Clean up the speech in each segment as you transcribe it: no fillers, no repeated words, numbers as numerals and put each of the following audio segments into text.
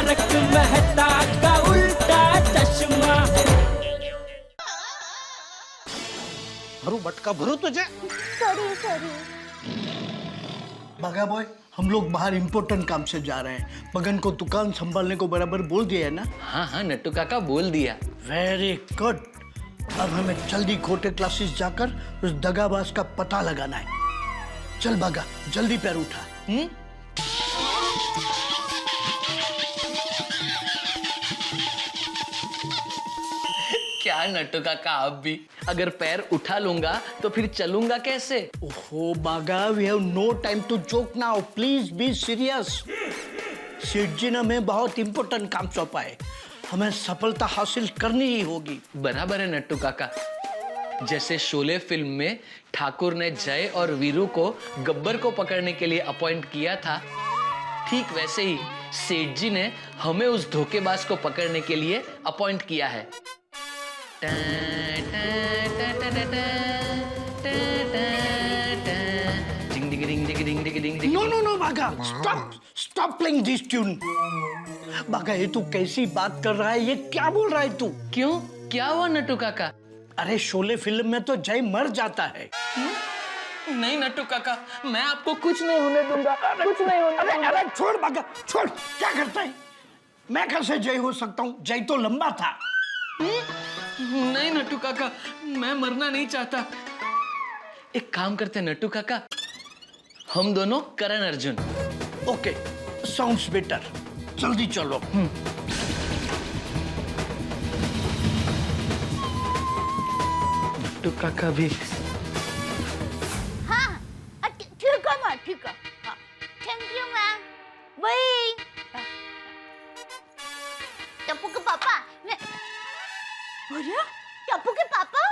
तारक मेहता का उल्टा चश्मा। भरू बटका भरू तुझे। Sorry sorry. बागा बॉय, हम लोग बाहर इम्पोर्टेंट काम से जा रहे हैं। मगन को दुकान संभालने को बराबर बोल दिया है ना? हाँ हाँ नट्टू काका बोल दिया। Very good. अब हमें जल्दी खोटे क्लासेस जाकर उस दगाबाज का पता लगाना है। चल बागा, जल्दी पैर उठा। क्या नट्टू काका आप भी, अगर पैर उठा लूंगा तो फिर चलूंगा कैसे? ओहो Bagha, we have no time to joke now, please be serious. Seth ji ने हमें बहुत इंपॉर्टेंट काम सौंपा है, हमें सफलता हासिल करनी ही होगी। बराबर है नट्टू काका। जैसे शोले फिल्म में ठाकुर ने जय और वीरू को गब्बर को पकड़ने के लिए अपॉइंट किया था, ठीक वैसे ही सेठ जी ने हमें उस धोखेबाज को पकड़ने के लिए अपॉइंट किया है। नो नो नो बागा, स्टॉप प्लेइंग दिस ट्यून। बागा ये तू कैसी बात कर रहा है, ये क्या बोल रहा है तू? क्यों, क्या हुआ नट्टू काका? अरे शोले फिल्म में तो जय मर जाता है। नहीं नट्टू काका, मैं आपको कुछ नहीं होने दूंगा, कुछ नहीं होने दूंगा। अरे छोड़ बागा, छोड़। क्या करता है? मैं कैसे जय हो सकता हूँ? जय तो लंबा था। नहीं नट्टू काका, मैं मरना नहीं चाहता। एक काम करते हैं नट्टू काका, हम दोनों Karan Arjun. Okay, sounds better. जल्दी चलो। नट्टू काका भी। हाँ ठीक है मैम, ठीक है। Thank you ma'am. वही टप्पू के पापा। अरे टप्पू के पापा,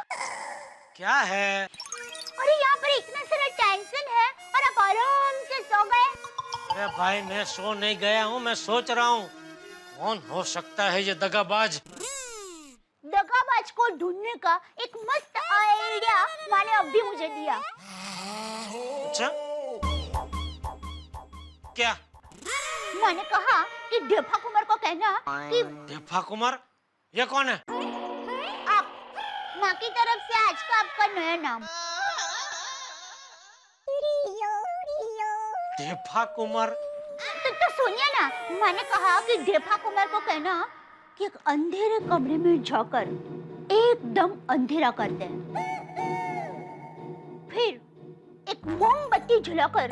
क्या है? अरे यहाँ पर इतना सारा टेंशन है और आप आराम से सो गए। अरे भाई मैं सो नहीं गया हूँ, मैं सोच रहा हूँ कौन हो सकता है ये दगाबाज। दगाबाज को ढूंढने का एक मस्त आइडिया मैंने अभी मुझे दिया। अच्छा क्या? मैंने कहा कि डेफा कुमार को कहना कि डेफा कुमार, ये कौन है? आप माँ की तरफ से आज का आपका नया नाम। डेफा कुमार? तो सुनिए ना, मैंने कहा कि डेफा कुमार को कहना कि एक अंधेरे कमरे में जाकर एकदम अंधेरा करते हैं, फिर एक मोमबत्ती जलाकर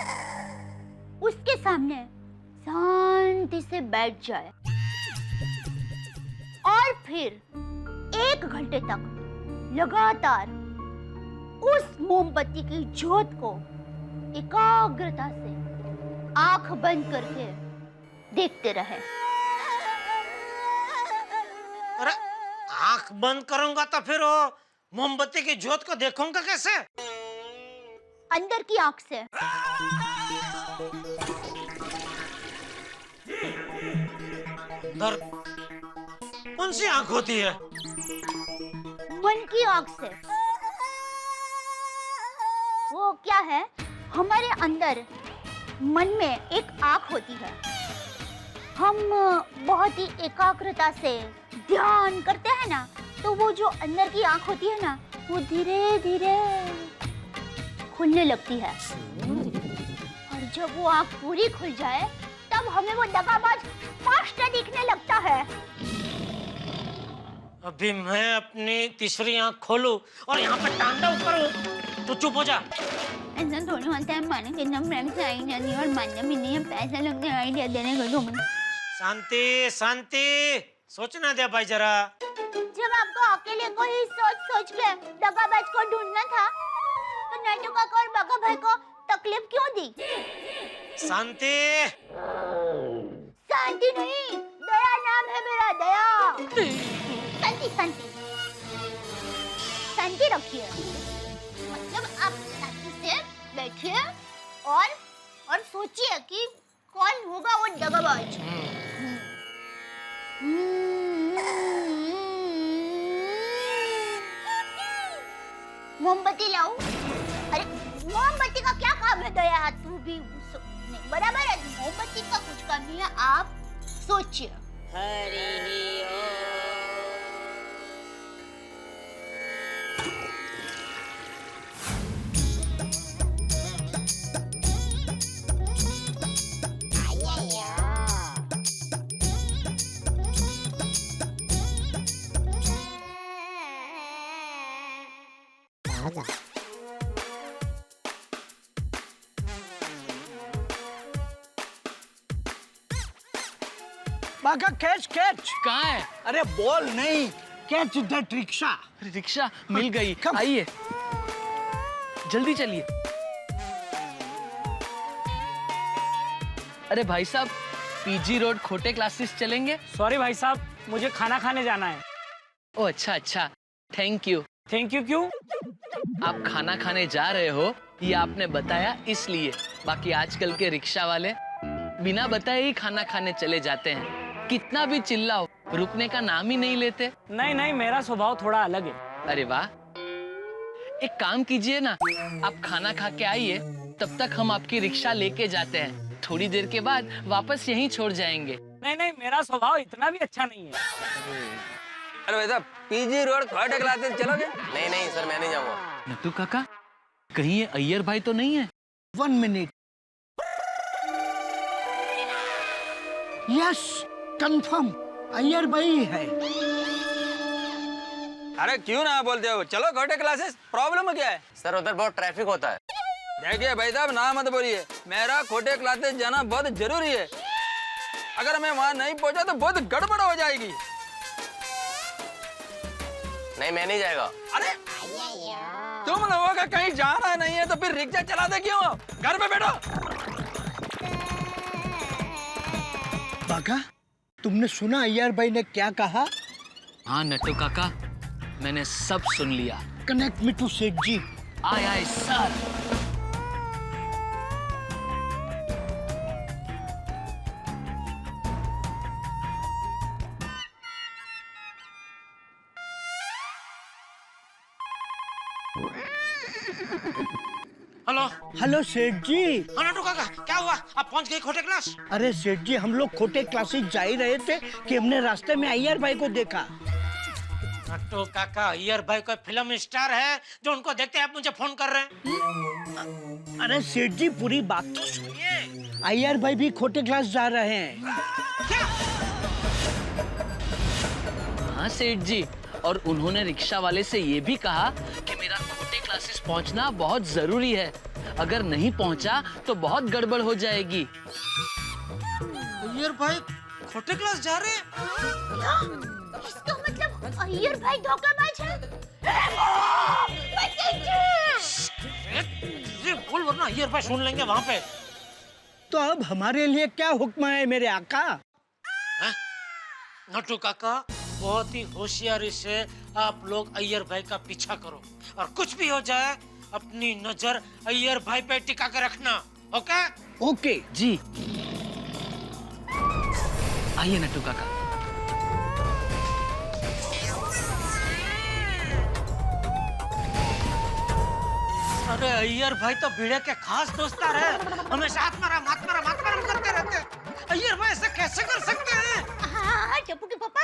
उसके सामने शांति से बैठ जाए और फिर 1 घंटे तक लगातार उस मोमबत्ती की ज्योत को एकाग्रता से आंख बंद करके देखते रहे। अरे आंख बंद करूंगा तो फिर वो मोमबत्ती की ज्योत को देखूंगा कैसे? अंदर की आंख से। अंदर कौन सी आंख होती है? मन की आंख से। वो क्या है, हमारे अंदर मन में एक आंख होती है, हम बहुत ही एकाग्रता से ध्यान करते हैं ना, तो वो जो अंदर की आंख होती है ना, वो धीरे धीरे खुलने लगती है और जब वो आंख पूरी खुल जाए तब हमें वो दगाबाज स्पष्ट दिखने लगता है। अभी मैं अपनी तीसरी आंख खोलूं और यहाँ पे तांडव करूं तो चुप हो जा। ऐसा थोड़ी होता है, माने के नाम रंग से आईडिया नहीं और मानना भी नहीं है, पैसा लगता है आईडिया देने को। तुम शांति शांति, सोचना दे भाई जरा। जब आपको अकेले को ही सोच सोच के दगाबाज को ढूंढना था तो नट्टू काका और बागा भाई को तकलीफ क्यों दी? शांति शांति नहीं, दया नाम है मेरा, दया। शांति शांति शांति रखिए, मतलब आप शांति से बैठिए और सोचिए कि कौन होगा वो दगाबाज। मोमबत्ती लाऊं? अरे मोमबत्ती का क्या काम है दया, तू भी नहीं, बराबर है, मोमबत्ती का कुछ काम नहीं है। आप सोचिए बाका कैच कैच। कहाँ है? अरे बॉल नहीं, कैच दैट रिक्शा। रिक्शा मिल गई, Come. आइए जल्दी चलिए। अरे भाई साहब, पीजी रोड खोटे क्लासेस चलेंगे? सॉरी भाई साहब, मुझे खाना खाने जाना है। ओ अच्छा अच्छा, थैंक यू। थैंक यू क्यों? आप खाना खाने जा रहे हो ये आपने बताया इसलिए। बाकी आजकल के रिक्शा वाले बिना बताए ही खाना खाने चले जाते हैं। कितना भी चिल्लाओ, रुकने का नाम ही नहीं लेते। नहीं नहीं, मेरा स्वभाव थोड़ा अलग है। अरे वाह, एक काम कीजिए ना, आप खाना खा के आइए, तब तक हम आपकी रिक्शा लेके जाते हैं। थोड़ी देर के बाद वापस यहीं छोड़ जाएंगे। नहीं नहीं, मेरा स्वभाव इतना भी अच्छा नहीं है। अरे भाई साहब, पीजी रोड खोटे क्लासेस चलोगे? नहीं नहीं सर, मैं नहीं जाऊंगा। नट्टू काका, कहीं ये अय्यर भाई तो नहीं है? 1 मिनट। यस, कंफर्म अय्यर भाई है। अरे क्यों ना बोलते हो, चलो खोटे क्लासेस। प्रॉब्लम क्या है? सर उधर बहुत ट्रैफिक होता है। देखिए भाई साहब, ना मत बोलिए, मेरा खोटे क्लासेस जाना बहुत जरूरी है। अगर मैं वहाँ नहीं पहुँचा तो बहुत गड़बड़ हो जाएगी। नहीं, मैं नहीं जाएगा। अरे तुम लोगों का कहीं जाना नहीं है तो फिर रिक्शा चलाते क्यों हो? घर पे बैठो। बाका, तुमने सुना अय्यर भाई ने क्या कहा? हाँ नट्टू काका, मैंने सब सुन लिया। कनेक्ट मी टू सेठ जी। आय आय सर। हेलो। हेलो सेठ जी। हाँ नट्टू काका, क्या हुआ? आप पहुंच गए खोटे क्लास? अरे सेठ जी, हम लोग खोटे क्लासेस जा ही रहे थे कि हमने रास्ते में अय्यर भाई को देखा। नट्टू काका, अय्यर भाई कोई फिल्म स्टार है जो उनको देखते आप मुझे फोन कर रहे हैं? अरे सेठ जी, पूरी बात तो सुनिए। अय्यर भाई भी खोटे क्लास जा रहे हैं। हाँ सेठ जी, और उन्होंने रिक्शा वाले से ये भी कहा कि मेरा खोटे क्लासेस पहुंचना बहुत जरूरी है। अगर नहीं पहुंचा तो बहुत गड़बड़ हो जाएगी। अय्यर भाई खोटे क्लास जा रहे हैं? इसका मतलब अय्यर भाई धोखाबाज है। ये बोल, वरना अय्यर भाई सुन लेंगे वहाँ पे। तो अब हमारे लिए क्या हुक्म है मेरे आका? नट्टू काका, बहुत ही होशियारी से आप लोग अय्यर भाई का पीछा करो, और कुछ भी हो जाए अपनी नजर अय्यर भाई पे टिका के रखना। ओके? ओके जी। आइए नट्टू काका। अरे अय्यर भाई तो भिड़े के खास दोस्तार है, हमेशा आत्माराम करते रहते। अय्यर भाई ऐसा कैसे कर सकते हैं? हाँ टप्पू के पापा,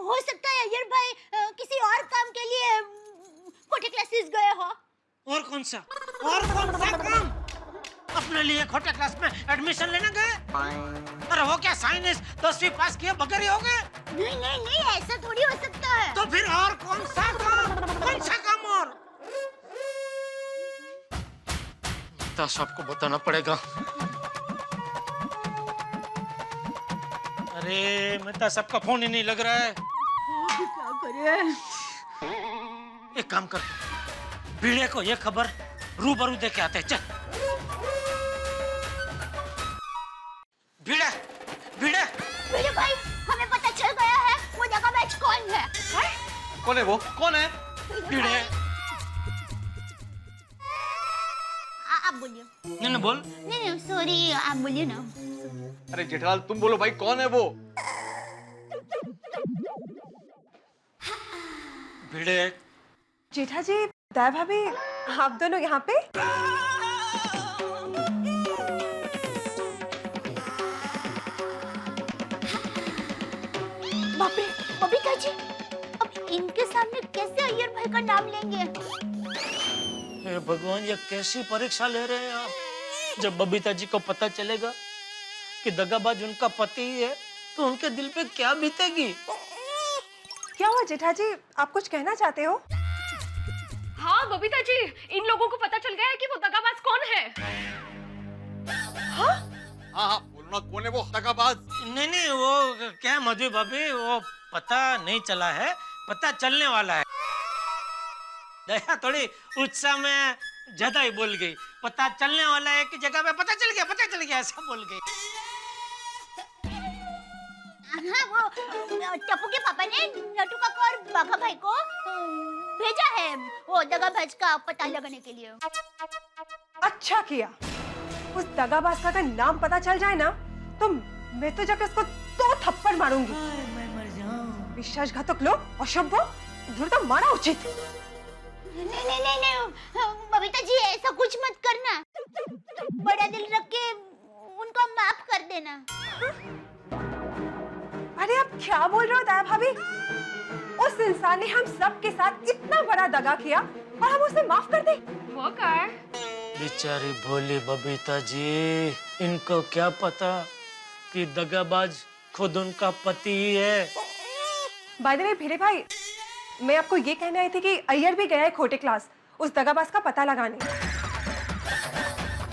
हो सकता है अय्यर भाई किसी और काम के लिए खोटे क्लासेस गए हो। और कौन सा काम? अपने लिए खोटे क्लास में एडमिशन लेने गए? अरे वो क्या साइंस 10वीं पास किए बगैर ही हो गए? नहीं, ऐसा थोड़ी हो सकता है। तो फिर और कौन सा काम और? तो सबको बताना पड़ेगा। अरे मेरा सबका फोन ही नहीं लग रहा है। क्या करें? एक काम कर, भिड़े को ये खबर रूबरू दे के आते हैं। चल भिड़े मेरे भाई, हमें पता चल गया है वो दगाबाज कौन है। कौन है वो? कौन है? भिड़े। आप बोलिए। नहीं बोल। नहीं, सॉरी, आप बोलिए ना। अरे जेठालाल, तुम बोलो भाई, कौन है वो? भिड़े। जेठा जी, दाई भाभी, आप दोनों यहाँ पे? बाप रे, बबीता जी, अब इनके सामने कैसे अय्यर भाई का नाम लेंगे? हे भगवान, ये कैसी परीक्षा ले रहे हैं आप? जब बबीता जी को पता चलेगा कि दगाबाज उनका पति ही है, तो उनके दिल पे क्या बीतेगी? क्या हुआ जेठा जी, आप कुछ कहना चाहते हो? हाँ बबीता जी, इन लोगों को पता चल गया है कि वो दगाबाज कौन है। हाँ? हाँ बोलो ना, कौन है वो दगाबाज? नहीं, वो क्या मधु भाभी, वो पता नहीं चला है, पता चलने वाला है। दया थोड़ी उत्साह में ज्यादा ही बोल गई। पता चलने वाला है कि जगह पे पता चल गया ऐसा बोल गई। हाँ, वो टप्पू के पापा ने नटू काका और बाघा भाई को भेजा है वो दगाबाज का पता लगाने के लिए। अच्छा किया। उस दगाबाज का अगर नाम पता चल जाए ना, तो मैं तो जाकर उसको 2 थप्पड़ मारूंगी। मैं मर जाऊं। विश्वासघातक लोग, अशुभ, तो मारा उचित। नहीं, बबीता जी ऐसा कुछ मत करना। बड़ा दिल रख के उनको माफ कर देना। अरे आप क्या बोल रहे हो दया भाभी? उस इंसान ने हम सब के साथ इतना बड़ा दगा किया और हम उसे माफ कर दे? वो क्या है? बेचारी भोली बबीता जी, इनको क्या पता कि दगाबाज खुद उनका पति ही है। बाय द वे भिड़े भाई, मैं आपको ये कहना आई थी कि अय्यर भी गया है खोटे क्लास उस दगाबाज का पता लगाने।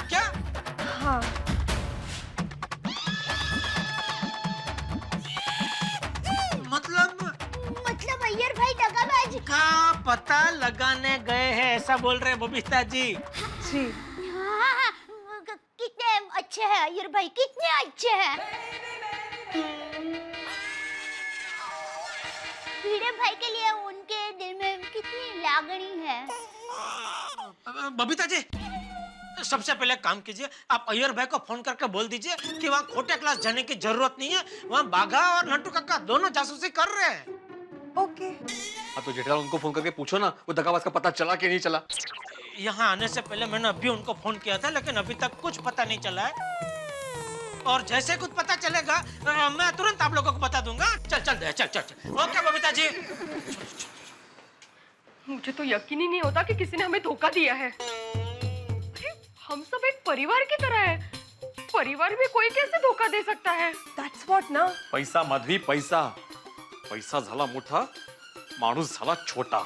क्या? हाँ। मतलब अय्यर भाई दगाबाज का पता लगाने गए हैं, ऐसा बोल रहे हैं बबीता जी। जी। हाँ, कितने अच्छे हैं अय्यर भाई, कितने अच्छे हैं। भिड़े भाई के लिए उनके दिल में कितनी लागणी है। बबीता जी, सबसे पहले काम कीजिए, आप अय्यर भाई को फोन करके बोल दीजिए कि वहाँ खोटे क्लास जाने की जरूरत नहीं है, वहाँ बाघा और नट्टू काका दोनों जासूसी कर रहे हैं। ओके। हाँ तो जेठालाल उनको फोन करके पूछो ना, वो दगाबाज का पता चला कि नहीं चला। यहाँ आने से पहले मैंने अभी उनको फोन किया था, लेकिन अभी तक कुछ पता नहीं चला है। और जैसे कुछ पता चलेगा मैं तुरंत आप लोगों को बता दूंगा। चल। ओके बबीता जी। मुझे तो यकीन ही नहीं होता कि किसी ने हमें धोखा दिया है। अरे हम सब एक परिवार की तरह है, परिवार में कोई कैसे धोखा दे सकता है? That's what ना। पैसा माधवी, पैसा झाला मोठा, माणूस झाला छोटा।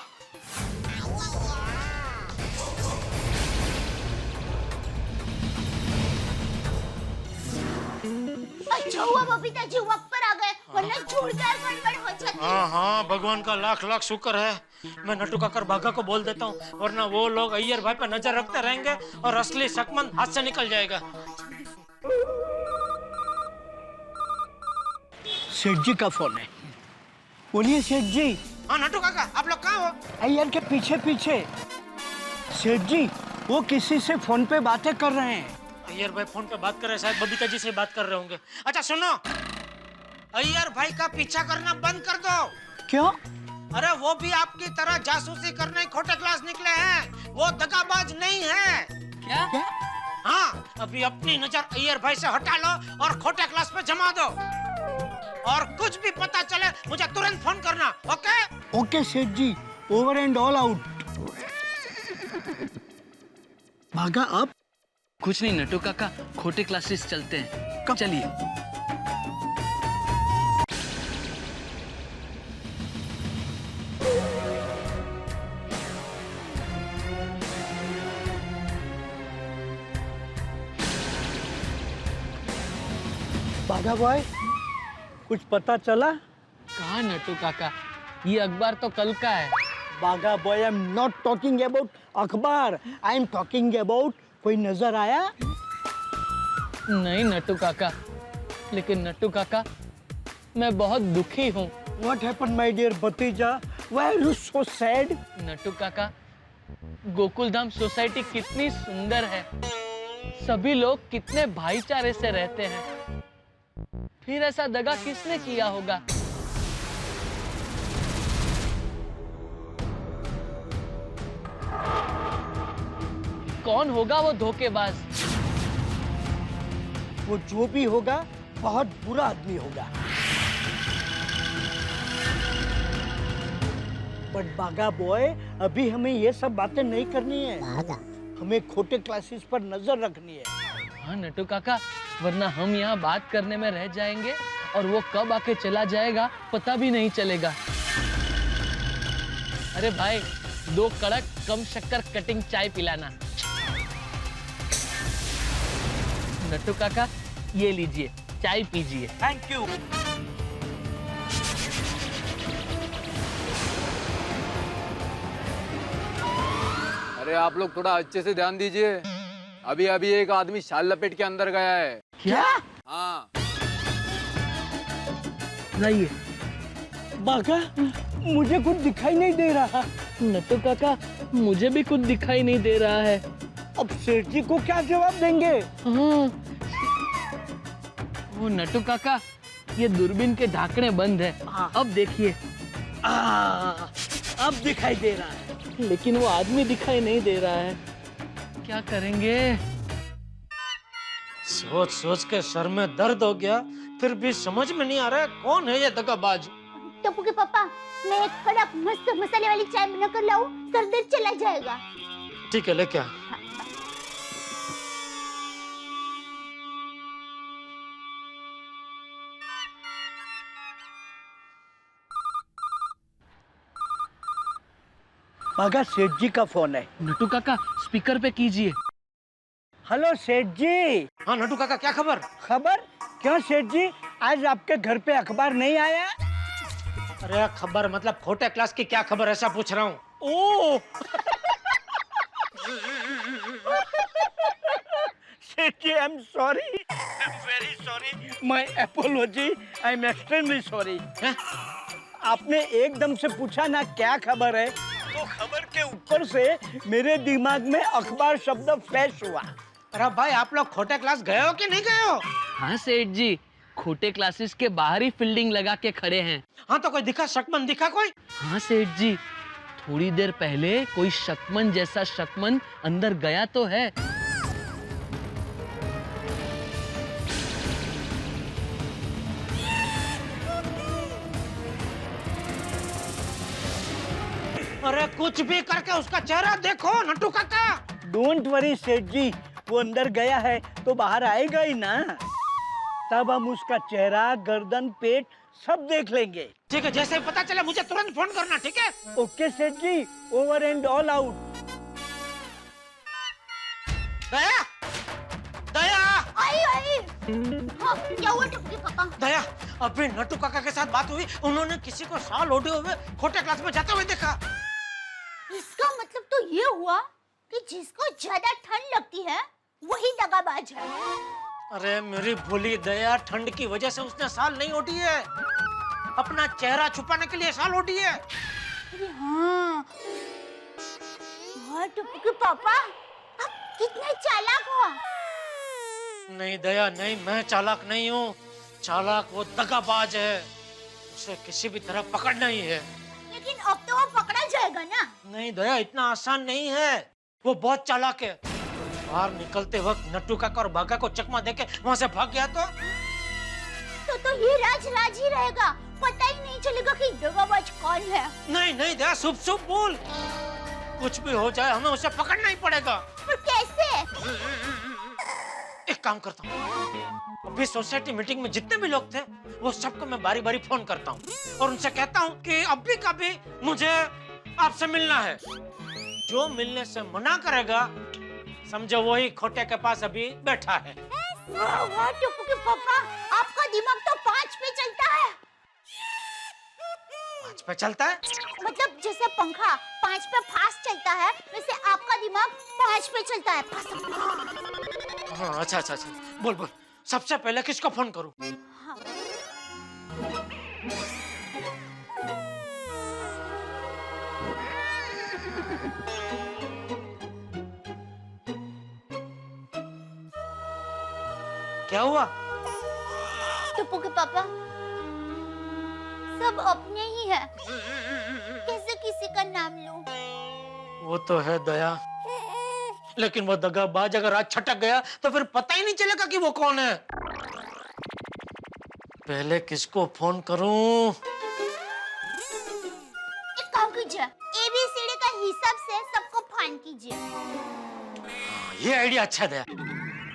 अच्छा हुआ बबीता जी वक्त पर आ गए, वरना जोरदार गड़बड़ हो जाती। हाँ, भगवान का लाख लाख शुक्र है। मैं नट्टू काकर बाघा को बोल देता हूँ, वरना वो लोग अय्यर भाई पे नजर रखते रहेंगे और असली शकमंद हाथ से निकल जाएगा। सेठ जी का फोन है। बोलिए सेठ जी। हाँ नट्टू काका, आप लोग कहाँ हो? अय्यर के पीछे। सेठ जी, वो किसी से फोन पे बातें कर रहे हैं। अय्यर भाई फोन पे बात कर रहे हैं, शायद बबीता जी से बात कर रहे होंगे। अच्छा सुनो, अय्यर भाई का पीछा करना बंद कर दो। क्यों? अरे वो भी आपकी तरह जासूसी करने खोटे क्लास निकले हैं, वो दगाबाज नहीं है। क्या? हाँ, अभी अपनी नजर अय्यर भाई से हटा लो और खोटे क्लास पे जमा दो। और कुछ भी पता चले मुझे तुरंत फोन करना, ओके? ओके सेठ जी, ओवर एंड ऑल आउट। भागा अब? कुछ नहीं नट्टू काका, खोटे क्लासेस चलते हैं। चलिए। भागा बॉय, कुछ पता चला? कहाँ नट्टू काका, ये अखबार तो कल का है। बागा boy, I am not talking about अखबार, आई एम टॉकिंग अबाउट कोई नजर आया? नहीं नट्टू काका, लेकिन नट्टू काका मैं बहुत दुखी हूँ। What happened, my dear भतीजा? Why are you so sad? Nattu काका, गोकुलधाम सोसाइटी कितनी सुंदर है, सभी लोग कितने भाईचारे से रहते हैं, फिर ऐसा दगा किसने किया होगा? कौन होगा वो धोखेबाज? वो जो भी होगा बहुत बुरा आदमी होगा। बट बागा बॉय, अभी हमें ये सब बातें नहीं करनी है। हमें खोटे क्लासेस पर नजर रखनी है। हाँ नट्टू काका, वरना हम यहाँ बात करने में रह जाएंगे और वो कब आके चला जाएगा पता भी नहीं चलेगा। अरे भाई, 2 कड़क कम शक्कर कटिंग चाय पिलाना। नट्टू काका, ये लीजिए, चाय पीजिए। Thank you. अरे आप लोग थोड़ा अच्छे से ध्यान दीजिए। अभी अभी एक आदमी शाल लपेट के अंदर गया है। क्या? हाँ। लाइए। बागा, मुझे कुछ दिखाई नहीं दे रहा। नट्टू काका, मुझे भी कुछ दिखाई नहीं दे रहा है। अब सेठ जी को क्या जवाब देंगे? हाँ। वो नट्टू काका, ये दूरबीन के ढाकने बंद है। हाँ। अब देखिए। अब दिखाई दे रहा है। लेकिन वो आदमी दिखाई नहीं दे रहा है। क्या करेंगे? सोच सोच के सर में दर्द हो गया, फिर भी समझ में नहीं आ रहा है कौन है ये दगाबाज। टप्पू के पापा, मैं एक कड़क मस्त मसाले वाली चाय बनाकर लाऊं, सर दर्द चला जाएगा। ठीक है, लेके आ। बागा, सेठ जी का फोन है। नट्टू काका, स्पीकर पे कीजिए। हेलो सेठ जी। हाँ नट्टू काका, क्या खबर? खबर? क्यों सेठ जी, आज आपके घर पे अखबार नहीं आया? अरे खबर मतलब खोटे क्लास की क्या खबर, ऐसा पूछ रहा हूँ। ओ सेठ जी, I am sorry, I am very sorry, my apology, I am extremely sorry. आपने एकदम से पूछा ना क्या खबर है, तो खबर के ऊपर से मेरे दिमाग में अखबार शब्द फ्लैश हुआ। अरे भाई, आप लोग खोटे क्लास गए हो कि नहीं गए हो? हाँ सेठ जी, खोटे क्लासेस के बाहर ही फील्डिंग लगा के खड़े हैं। हाँ तो कोई दिखा, शकमन दिखा कोई? हाँ सेठ जी, थोड़ी देर पहले कोई शकमन जैसा शकमन अंदर गया तो है। अरे कुछ भी करके उसका चेहरा देखो नट्टू काका। डोंट वरी सेठ जी, वो अंदर गया है तो बाहर आएगा ही ना। तब हम उसका चेहरा, गर्दन, पेट सब देख लेंगे। ठीक है, जैसे ही पता चले मुझे तुरंत फोन करना, ठीक है? ओके सेठ जी, ओवर एंड ऑल आउट। दया, दया, आई। हाँ, क्या हुआ टप्पू के पापा? दया, अभी नट्टू काका के साथ बात हुई, उन्होंने किसी को साल ओढ़े हुए खोटे क्लास में जाते हुए देखा। इसका मतलब तो ये हुआ कि जिसको ज्यादा ठंड लगती है वही दगाबाज है। अरे मेरी भोली दया, ठंड की वजह से उसने साल नहीं ओढ़ी है, अपना चेहरा छुपाने के लिए साल ओढ़ी है। अरे हाँ, टप्पू के पापा, आप कितने चालाक हो। नहीं दया, नहीं, मैं चालाक नहीं हूँ। चालाक वो दगाबाज है, उसे किसी भी तरह पकड़ना ही है। लेकिन अब तो वो पकड़ा जाएगा ना। नहीं दया, इतना आसान नहीं है, वो बहुत चालाक है। बाहर निकलते वक्त नट्टू काका और बागा को चकमा देके वहाँ से भाग गया तो ये राज ही रहेगा, पता ही नहीं चलेगा कि दगाबाज कौन है। नहीं नहीं दया, शुभ शुभ बोल, कुछ भी हो जाए हमें उसे पकड़ना ही पड़ेगा। पर कैसे? एक काम करता हूँ, अभी सोसाइटी मीटिंग में जितने भी लोग थे वो सबको मैं बारी बारी फोन करता हूँ और उनसे कहता हूँ कि अभी कभी मुझे आपसे मिलना है। जो मिलने से मना करेगा समझो वही खोटे के पास अभी बैठा है। वाह टप्पू के पापा, आपका दिमाग तो 5 पे चलता है। 5 पे चलता है? मतलब जैसे पंखा 5 पे फास्ट चलता है, वैसे आपका दिमाग 5 पे चलता है। हाँ, अच्छा, बोल बोल, सबसे पहले किसको फोन करूं? हाँ। क्या हुआ? टप्पू के पापा, सब अपने ही है, कैसे किसी का नाम लूं? वो तो है दया, लेकिन वो दगाबाज अगर आज छटक गया तो फिर पता ही नहीं चलेगा कि वो कौन है। पहले किसको फोन करूं? एक काम कीजिए, हिसाब से सबको फाइन कीजिए। ये आइडिया अच्छा दया।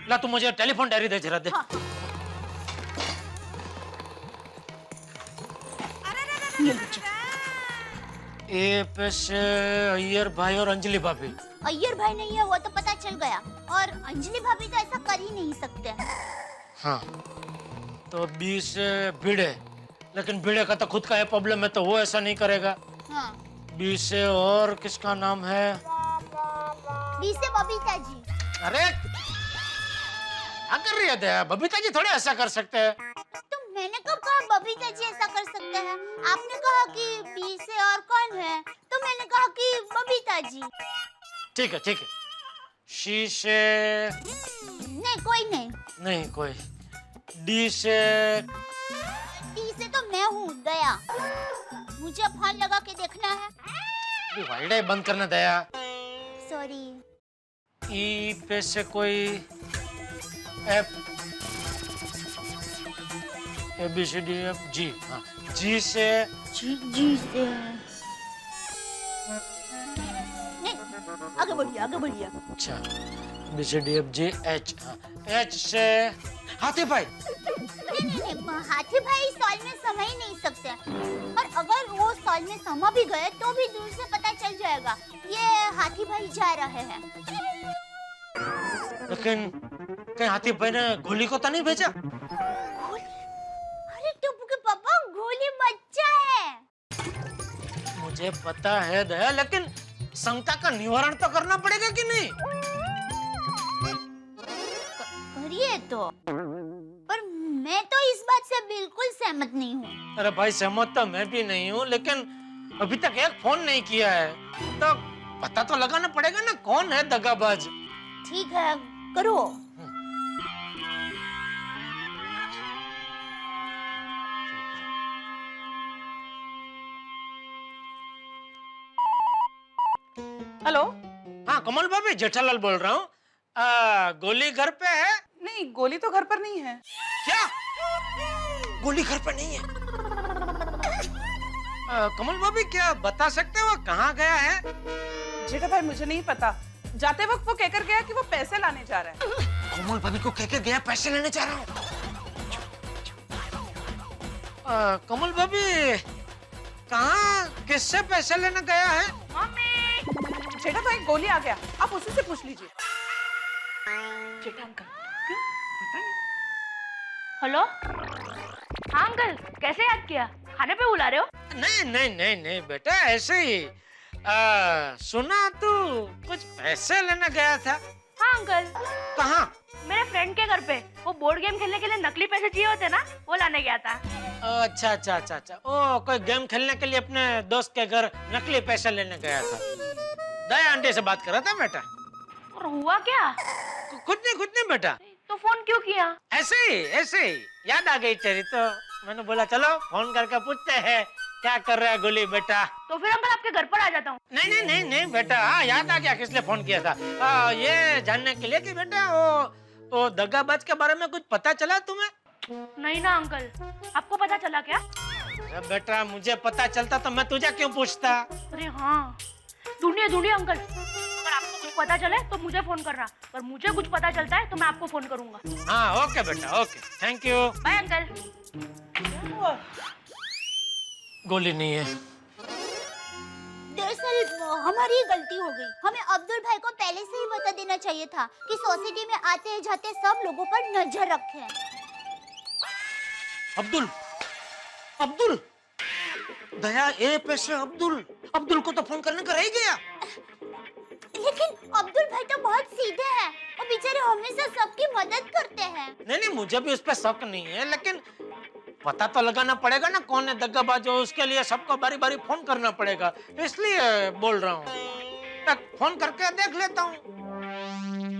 ला तू मुझे टेलीफोन डायरी दे जरा दे। हाँ। ए पैसे अय्यर भाई और अंजलि भाभी। अय्यर भाई नहीं है वो तो पता चल गया, और अंजलि भाभी तो ऐसा कर ही नहीं सकते। हाँ तो बी से भिड़े, लेकिन भिड़े का तो खुद का है प्रॉब्लम है, तो वो ऐसा नहीं करेगा। हाँ। बी से और किसका नाम है? बी से बबीता जी। अरे क्या कर रही है दया? बबीता जी थोड़े ऐसा कर सकते हैं। तो मैंने कब कहा बबीता जी ऐसा कर सकते हैं? आपने कहा कि बी से और कौन है, तो मैंने कहा कि बबीता जी। ठीक है ठीक है। शी से नहीं कोई नहीं। नहीं कोई। डी से डी से तो मैं हूँ दया, मुझे फोन लगा के देखना है। वाइडे बंद करना दया। सॉरी। ई पे से कोई F, A B C D F G. हाँ जी से जी से नहीं, आगे बढ़िए आगे बढ़िए। अच्छा B C D F G H. हाँ एच से हाथी भाई। नहीं, हाथी भाई सॉल में समा ही नहीं सकते, और अगर वो सॉल में समा भी गए तो भी दूर से पता चल जाएगा ये हाथी भाई जा रहे हैं। लेकिन कहीं हाथी भाई ने गोली को तो नहीं भेजा? गोली? अरे टुप्पू के पापा गोली बच्चा है। मुझे पता है दया, लेकिन शंका का निवारण तो करना पड़ेगा कि नहीं? करिए तो, पर मैं तो इस बात से बिल्कुल सहमत नहीं हूँ। अरे भाई सहमत तो मैं भी नहीं हूँ, लेकिन अभी तक एक फोन नहीं किया है, तो पता तो लगाना पड़ेगा ना कौन है दगाबाज। ठीक है करो। हेलो। हाँ कमल भाभी, जेठालाल बोल रहा हूँ। गोली घर पे है? नहीं, गोली तो घर पर नहीं है। क्या? गोली घर पे नहीं है? कमल भाभी क्या बता सकते हो कहाँ गया है? जेठा भाई मुझे नहीं पता, जाते वक्त वो कहकर गया कि वो पैसे लाने जा रहा है। कमल भाभी को कह के गया पैसे लेने जा रहा हूँ। कमल भाभी कहाँ किससे पैसे लेने गया है? मम्मी। जेठा भाई गोली आ गया, आप उसी से पूछ लीजिए। जेठा अंकल क्यों पता नहीं। हेलो। हाँ अंकल, कैसे याद किया? खाने पे बुला रहे हो? नहीं नहीं नहीं नहीं बेटा, ऐसे ही सुना तू कुछ पैसे लेने गया था। हाँ अंकल। कहाँ? मेरे फ्रेंड के घर पे वो बोर्ड गेम खेलने के लिए नकली पैसे चाहिए होते ना, वो लाने गया था। अच्छा अच्छा अच्छा अच्छा। ओ कोई गेम खेलने के लिए अपने दोस्त के घर नकली पैसे लेने गया था। दया आंटी से बात कर रहा था बेटा। और हुआ क्या? कुछ नहीं बेटा। तो फोन क्यों किया? ऐसे ही याद आ गई तेरी, तो मैंने बोला चलो फोन करके पूछते हैं क्या कर रहा है गोली बेटा। तो फिर अंकल आपके घर पर आ जाता हूँ। नहीं बेटा, हाँ याद आ गया किस लिए फोन किया था। ये जानने के लिए कि बेटा वो दगाबाज के बारे में कुछ पता चला तुम्हें? नहीं ना अंकल, आपको पता चला क्या? अरे बेटा मुझे पता चलता तो मैं तुझे क्यों पूछता। अरे हाँ, ढूंढिए अंकल, अगर आपको कुछ पता चले तो मुझे फोन करना, पर मुझे कुछ पता चलता है तो मैं आपको फोन करूंगा। हाँ ओके बेटा okay, thank you. Bye uncle. गोली नहीं है। दरअसल हमारी गलती हो गई, हमें अब्दुल भाई को पहले से ही बता देना चाहिए था कि सोसाइटी में आते जाते सब लोगों पर नजर रखें। अब्दुल दया ए पैसे अब्दुल को तो फोन करने का रह गया। लेकिन अब्दुल भाई तो बहुत सीधे हैं, वो बेचारे हमेशा सबकी मदद करते हैं। नहीं मुझे भी उस पर शक नहीं है, लेकिन पता तो लगाना पड़ेगा ना कौन है दगाबाज, उसके लिए सबको बारी बारी फोन करना पड़ेगा, इसलिए बोल रहा हूँ। फोन करके देख लेता हूँ,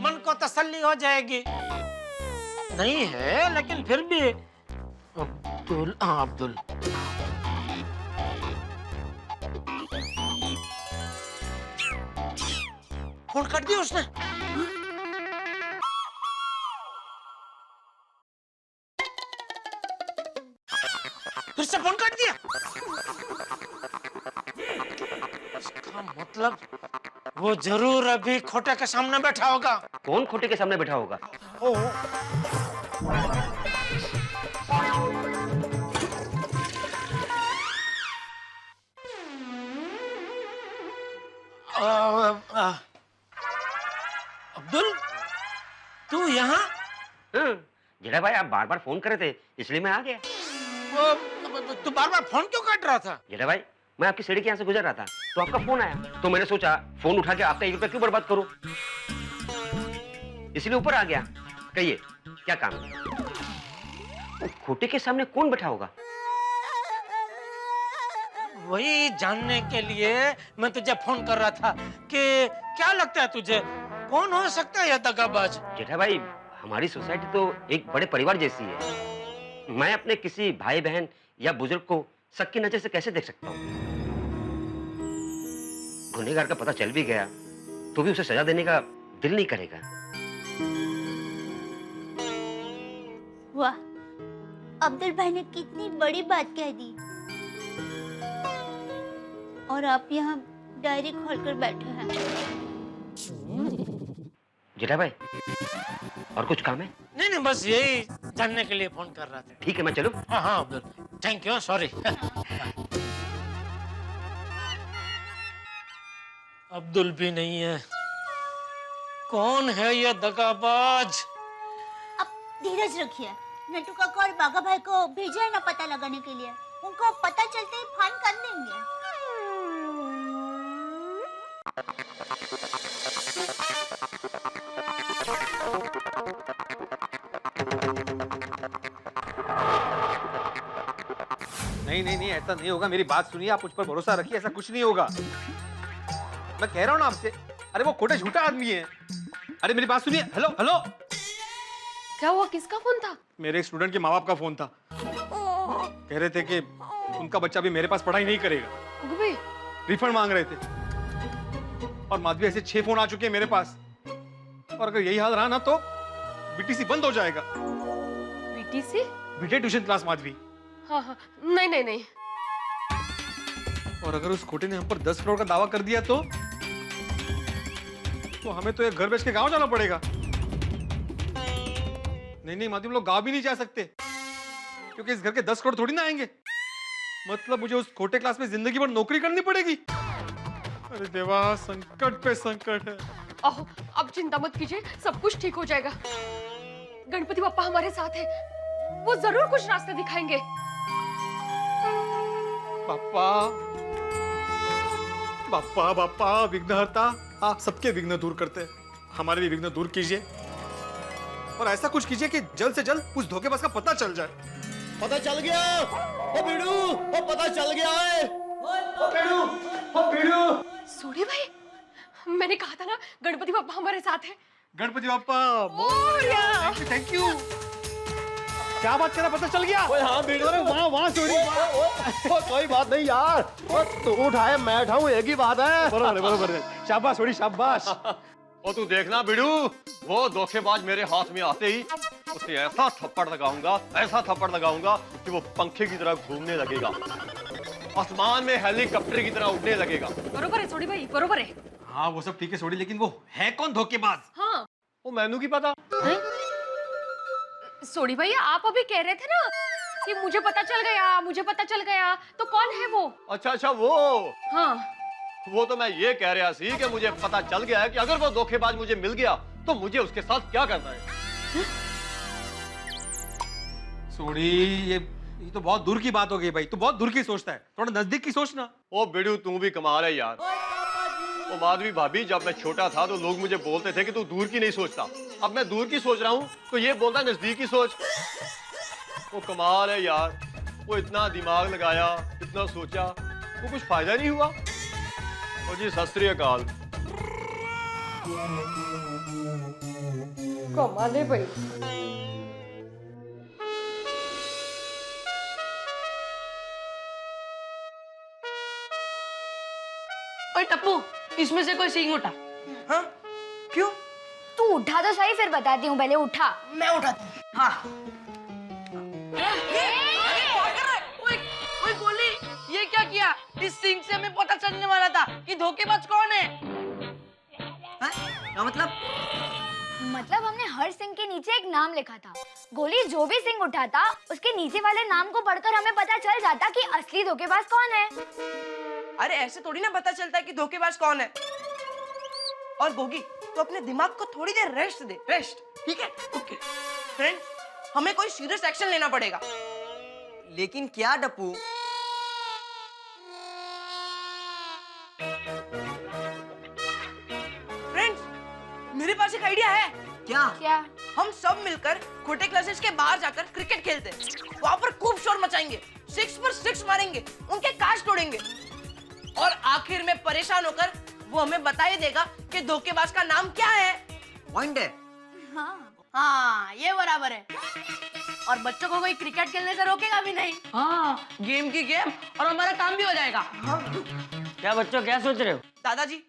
मन को तसल्ली हो जाएगी। नहीं है लेकिन फिर भी अब्दुल फोन कर दिया उसने। फिर से फोन काट दिया। इसका मतलब वो जरूर अभी खोटे के सामने बैठा होगा। कौन खोटे के सामने बैठा होगा? अब्दुल, तू यहाँ? जेठा भाई आप बार बार फोन कर रहे थे इसलिए मैं आ गया। तू बार बार फोन क्यों काट रहा था? जेठा भाई मैं आपकी सीढ़ी के यहाँ से गुजर रहा था तो आपका फोन आया तो मैंने सोचा फोन उठा के आपका 1 रुपया क्यों बर्बाद करूं, इसलिए ऊपर आ गया। कहिए क्या काम है? वो खोटे के सामने कौन बैठा होगा? वही जानने के लिए मैं तुझे फोन कर रहा था कि क्या लगता है तुझे कौन हो सकता है यह दगाबाज? जेठा भाई हमारी सोसाइटी तो एक बड़े परिवार जैसी है। मैं अपने किसी भाई बहन या बुजुर्ग को शक की नजर से कैसे देख सकता हूँ? गुनहगार का पता चल भी गया तो भी उसे सजा देने का दिल नहीं करेगा। वाह, अब्दुल भाई ने कितनी बड़ी बात कह दी और आप यहाँ डायरी खोलकर बैठे हैं। जेठा भाई और कुछ काम है? नहीं, बस यही जानने के लिए फोन कर रहा था। ठीक है मैं चलूं? हाँ Abdul, thank you, sorry. Abdul भी नहीं है, कौन है यह दगाबाज? अब धीरज रखिए, नट्टू काका और बाघा भाई को भेजा है ना पता लगाने के लिए, उनको पता चलते ही फान कर देंगे। नहीं ऐसा नहीं होगा, मेरी बात सुनिए, आप मुझ पर भरोसा रखिए, ऐसा कुछ नहीं होगा। मैं कह रहा हूँ ना आपसे, अरे वो खोटे झूठा आदमी है। अरे मेरी बात सुनिए। हेलो हेलो, क्या हुआ? किसका फोन था? मेरे एक स्टूडेंट के माँ बाप का फोन था। कह रहे थे कि उनका बच्चा भी मेरे पास पढ़ाई नहीं करेगा, रिफंड मांग रहे थे। और माधवी ऐसे 6 फोन आ चुके हैं मेरे पास, और अगर यही हाल रहा ना तो बीटीसी बंद हो जाएगा। बीटीसी? बीटे ट्यूशन क्लास माधवी। हाँ, नहीं। और अगर उस खोटे ने हम पर 10 करोड़ का दावा कर दिया तो हमें तो एक घर बेच के गांव जाना पड़ेगा। नहीं माधवी, हम लोग गांव भी नहीं जा सकते क्योंकि इस घर के 10 करोड़ थोड़ी ना आएंगे। मतलब मुझे उस खोटे क्लास में जिंदगी भर नौकरी करनी पड़ेगी। अरे देवा, संकट पे संकट है। ओह, अब चिंता मत कीजिए, सब कुछ ठीक हो जाएगा। गणपति बप्पा हमारे साथ है, वो जरूर कुछ रास्ते दिखाएंगे। बाप्पा विघ्नहर्ता, आप सबके विघ्न दूर करते हैं, हमारे भी विघ्न दूर कीजिए। और ऐसा कुछ कीजिए कि जल्द से जल्द उस धोखेबाज का पता चल जाए। पता चल गया ओ बीड़ू, ओ पता चल गया है। ओ बीड़ू। सूर्य भाई, मैंने कहा था ना गणपति बप्पा हमारे साथ है। Ganpati Bappa, thank you. क्या बात कर रहा, पता चल गया? हाँ बीड़ू, वहाँ चोरी। कोई बात नहीं यार, तू उठाए मैं उठाऊं, एक ही बात है। बरोबर है। शाबाश छोड़ी, शाबाश। और तू देखना बिड़ू, वो धोखेबाज मेरे हाथ में आते ही उसे ऐसा थप्पड़ लगाऊंगा कि वो पंखे की तरह घूमने लगेगा, आसमान में हेलीकॉप्टर की तरह उड़ने लगेगा। बरोबर है सोडी भाई, बरोबर है। हाँ वो सब ठीक है सोडी, लेकिन वो है कौन धोखेबाज? हाँ वो मैनू की पता। सोडी भाई, आप अभी कह रहे थे ना कि मुझे पता चल गया, तो कौन है वो? अच्छा वो। हाँ वो तो मैं ये कह रहा सी कि मुझे पता चल गया है कि अगर वो धोखेबाज मुझे मिल गया तो मुझे उसके साथ क्या करना है। सोडी, ये तो बहुत दूर की बात हो गई भाई, तू बहुत दूर की सोचता है, थोड़ा नजदीक की सोचना। ओ बिड़ू, तू भी कमाल है यार। ओ माधवी भाभी, जब मैं छोटा था तो लोग मुझे बोलते थे कि तू दूर की नहीं सोचता, अब मैं दूर की सोच रहा हूँ तो ये बोलता नजदीक की सोच। वो कमाल है यार, वो इतना दिमाग लगाया, इतना सोचा, वो कुछ फायदा नहीं हुआ। ओ जी सत श्री अकाल। कमाल है भाई। ओए टप्पू, इसमें से कोई सींग उठा। हाँ? क्यों? तू उठा तो सही, फिर बताती हूँ, पहले उठा। मैं उठाती हूँ। हाँ। ओए गोली, ये क्या किया? इस सींग से हमें पता चलने वाला था कि धोखेबाज कौन है। क्या मतलब? मतलब हमने हर सिंह के नीचे एक नाम लिखा था। गोली जो भी सिंह उठाता उसके नीचे वाले नाम को पढ़कर हमें पता चल जाता कि असली धोखेबाज कौन है। अरे ऐसे थोड़ी ना पता चलता है कि धोखेबाज कौन है। और गोगी तो अपने दिमाग को थोड़ी देर रेस्ट दे, रेस्ट, ठीक है? ओके फ्रेंड, हमें कोई सीरियस एक्शन लेना पड़ेगा। लेकिन क्या डप्पू? फ्रेंड्स, मेरे पास एक आइडिया है। क्या? हम सब मिलकर खोटे क्लासेस के बाहर जाकर क्रिकेट खेलते हैं। वहाँ पर खूब शोर मचाएंगे, 6 पर 6 मारेंगे, उनके कांच तोड़ेंगे और आखिर में परेशान होकर वो हमें बता ही देगा कि धोखेबाज का नाम क्या है। पॉइंट है। हाँ, ये बराबर है। और बच्चों को कोई क्रिकेट खेलने से रोकेगा भी नहीं। हाँ, गेम की गेम और हमारा काम भी हो जाएगा। क्या बच्चों, क्या सोच रहे हो? दादाजी,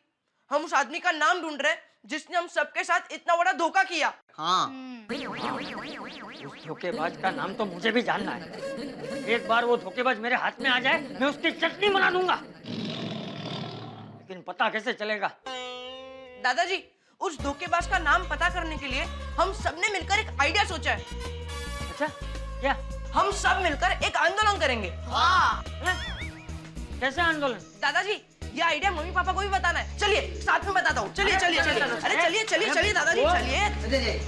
हम उस आदमी का नाम ढूंढ रहे हैं जिसने हम सबके साथ इतना बड़ा धोखा किया। हाँ। उस धोखेबाज का नाम तो मुझे भी जानना है। एक बार वो धोखेबाज मेरे हाथ में आ जाए, मैं उसकी चटनी बना दूंगा। लेकिन पता कैसे चलेगा? दादाजी, उस धोखेबाज का नाम पता करने के लिए हम सबने मिलकर एक आइडिया सोचा है। अच्छा, क्या? हम सब मिलकर एक आंदोलन करेंगे। हाँ। कैसे आंदोलन? दादाजी, ये आइडिया मम्मी पापा को भी बताना है। चलिए साथ में बताता हूँ। चलिए चलिए चलिए। अरे चलिए चलिए चलिए दादाजी, चलिए।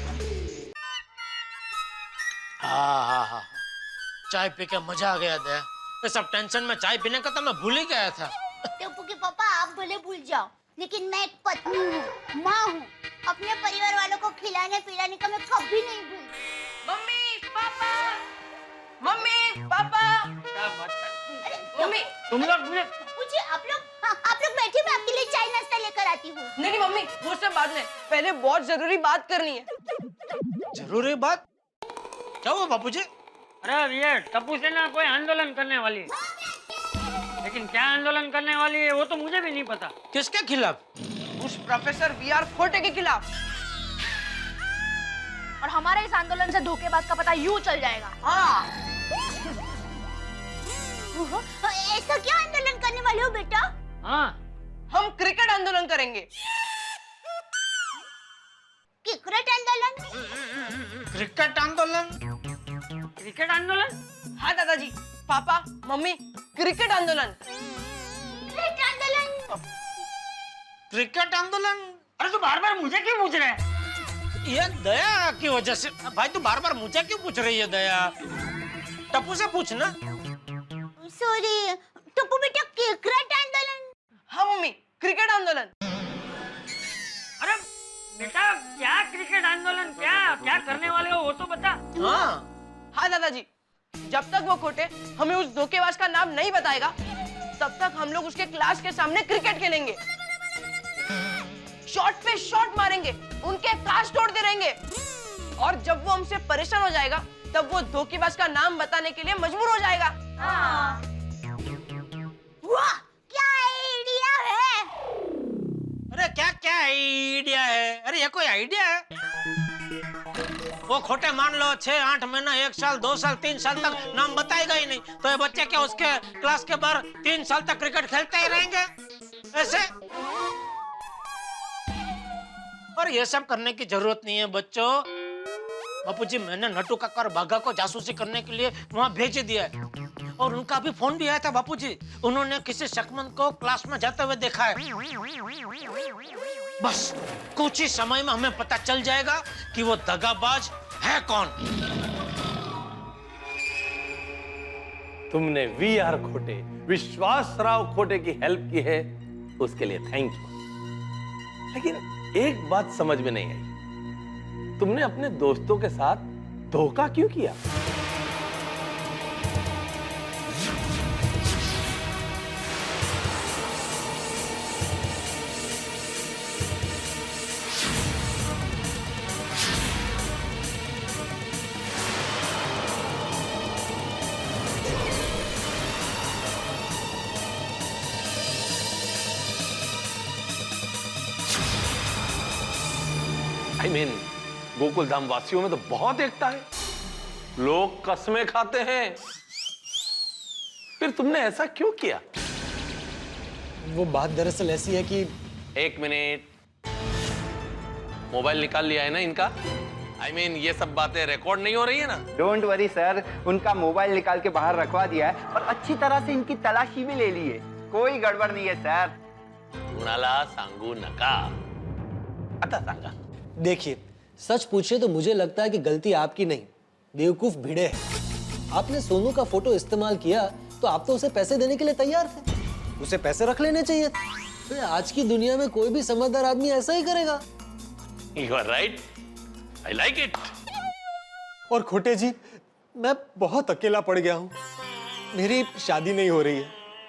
हाँ, चाय पी के मजा आ गया दया। ये सब टेंशन में चाय पीने का तो मैं भूल ही गया था। टप्पू के पापा, आप भले भूल जाओ, लेकिन मैं एक पत्नी हूँ, माँ हूँ। अपने परिवार वालों को खिलाने पिलाने का मैं कभी नहीं भूलती। Mummy papa, mummy papa. Mummy, तुम लोग मुझे मुझे आप लोग बैठिए, मैं आपके लिए चाय नाश्ता लेकर आती हूँ। नहीं मम्मी, वो सब बाद में, पहले बहुत जरूरी बात करनी है। जरूरी बात? क्या हुआ बापूजी? अरे ये टप्पू से ना कोई आंदोलन करने वाली है, लेकिन क्या आंदोलन करने वाली है वो तो मुझे भी नहीं पता। किसके खिलाफ? उस प्रोफेसर वीआर खोटे के खिलाफ। और हमारे इस आंदोलन से धोखेबाज का पता यूं चल जाएगा। हाँ। ऐसा क्या आंदोलन करने वाले हो बेटा? हाँ, हम क्रिकेट आंदोलन करेंगे। क्रिकेट आंदोलन? क्रिकेट आंदोलन? क्रिकेट आंदोलन? हाँ दादाजी, पापा, मम्मी, क्रिकेट आंदोलन। क्रिकेट आंदोलन? क्रिकेट आंदोलन? अरे तू बार बार मुझे क्यों पूछ रहा है? ये दया की वजह से। भाई तू बार बार मुझे क्यों पूछ रही है दया? टप्पू से पूछना। सॉरी टप्पू बेटा, क्रिकेट आंदोलन? हाँ मम्मी, क्रिकेट आंदोलन। अरे बेटा, क्या क्रिकेट आंदोलन? क्या करने वाले हो वो तो बता। हाँ दादाजी, जब तक वो खोटे हमें उस धोखेबाज का नाम नहीं बताएगा, तब तक हम लोग उसके क्लास के सामने क्रिकेट खेलेंगे, शॉट पे शॉट मारेंगे, उनके कांच तोड़ते रहेंगे। और जब वो हमसे परेशान हो जाएगा, तब वो धोखेबाज का नाम बताने के लिए मजबूर हो जाएगा। वाह, क्या आइडिया है! अरे क्या आइडिया है? अरे ये कोई आइडिया है? वो खोटे मान लो 6, 8 महीना, 1 साल, 2 साल, 3 साल तक नाम बताएगा ही नहीं, तो ये बच्चे क्या उसके क्लास के बाहर 3 साल तक क्रिकेट खेलते ही रहेंगे ऐसे? और ये सब करने की जरूरत नहीं है बच्चों। बापूजी, मैंने नट्टू काका और बाघा को जासूसी करने के लिए वहां भेज दिया है, और उनका अभी फोन भी आया था बापूजी। उन्होंने किसी शकमंद को क्लास में जाते हुए देखा है। बस कुछ ही समय में हमें पता चल जाएगा कि वो दगाबाज है कौन। तुमने वीआर खोटे, विश्वासराव खोटे की हेल्प की है, उसके लिए थैंक यू। लेकिन एक बात समझ में नहीं आई, तुमने अपने दोस्तों के साथ धोखा क्यों किया? I mean, गोकुल धाम वासियों में तो बहुत एकता है, लोग कसमें खाते हैं, फिर तुमने ऐसा क्यों किया? वो बात दरअसल ऐसी है कि... एक मिनट। मोबाइल निकाल लिया है ना इनका? I mean, ये सब बातें रिकॉर्ड नहीं हो रही है ना? डोंट वरी सर, उनका मोबाइल निकाल के बाहर रखवा दिया है और अच्छी तरह से इनकी तलाशी भी ले ली है। कोई गड़बड़ नहीं है सर। कुणाला सांगू नका। आता सांगा। देखिए, सच पूछे तो मुझे लगता है कि गलती आपकी नहीं, बेवकूफ भिड़े है। आपने सोनू का फोटो इस्तेमाल किया तो आप तो उसे पैसे देने के लिए तैयार थे, उसे पैसे रख लेने चाहिए थे। आज की दुनिया में कोई भी समझदार आदमी ऐसा ही करेगा। You are right. I like it. और खोटे जी, मैं बहुत अकेला पड़ गया हूँ। मेरी शादी नहीं हो रही है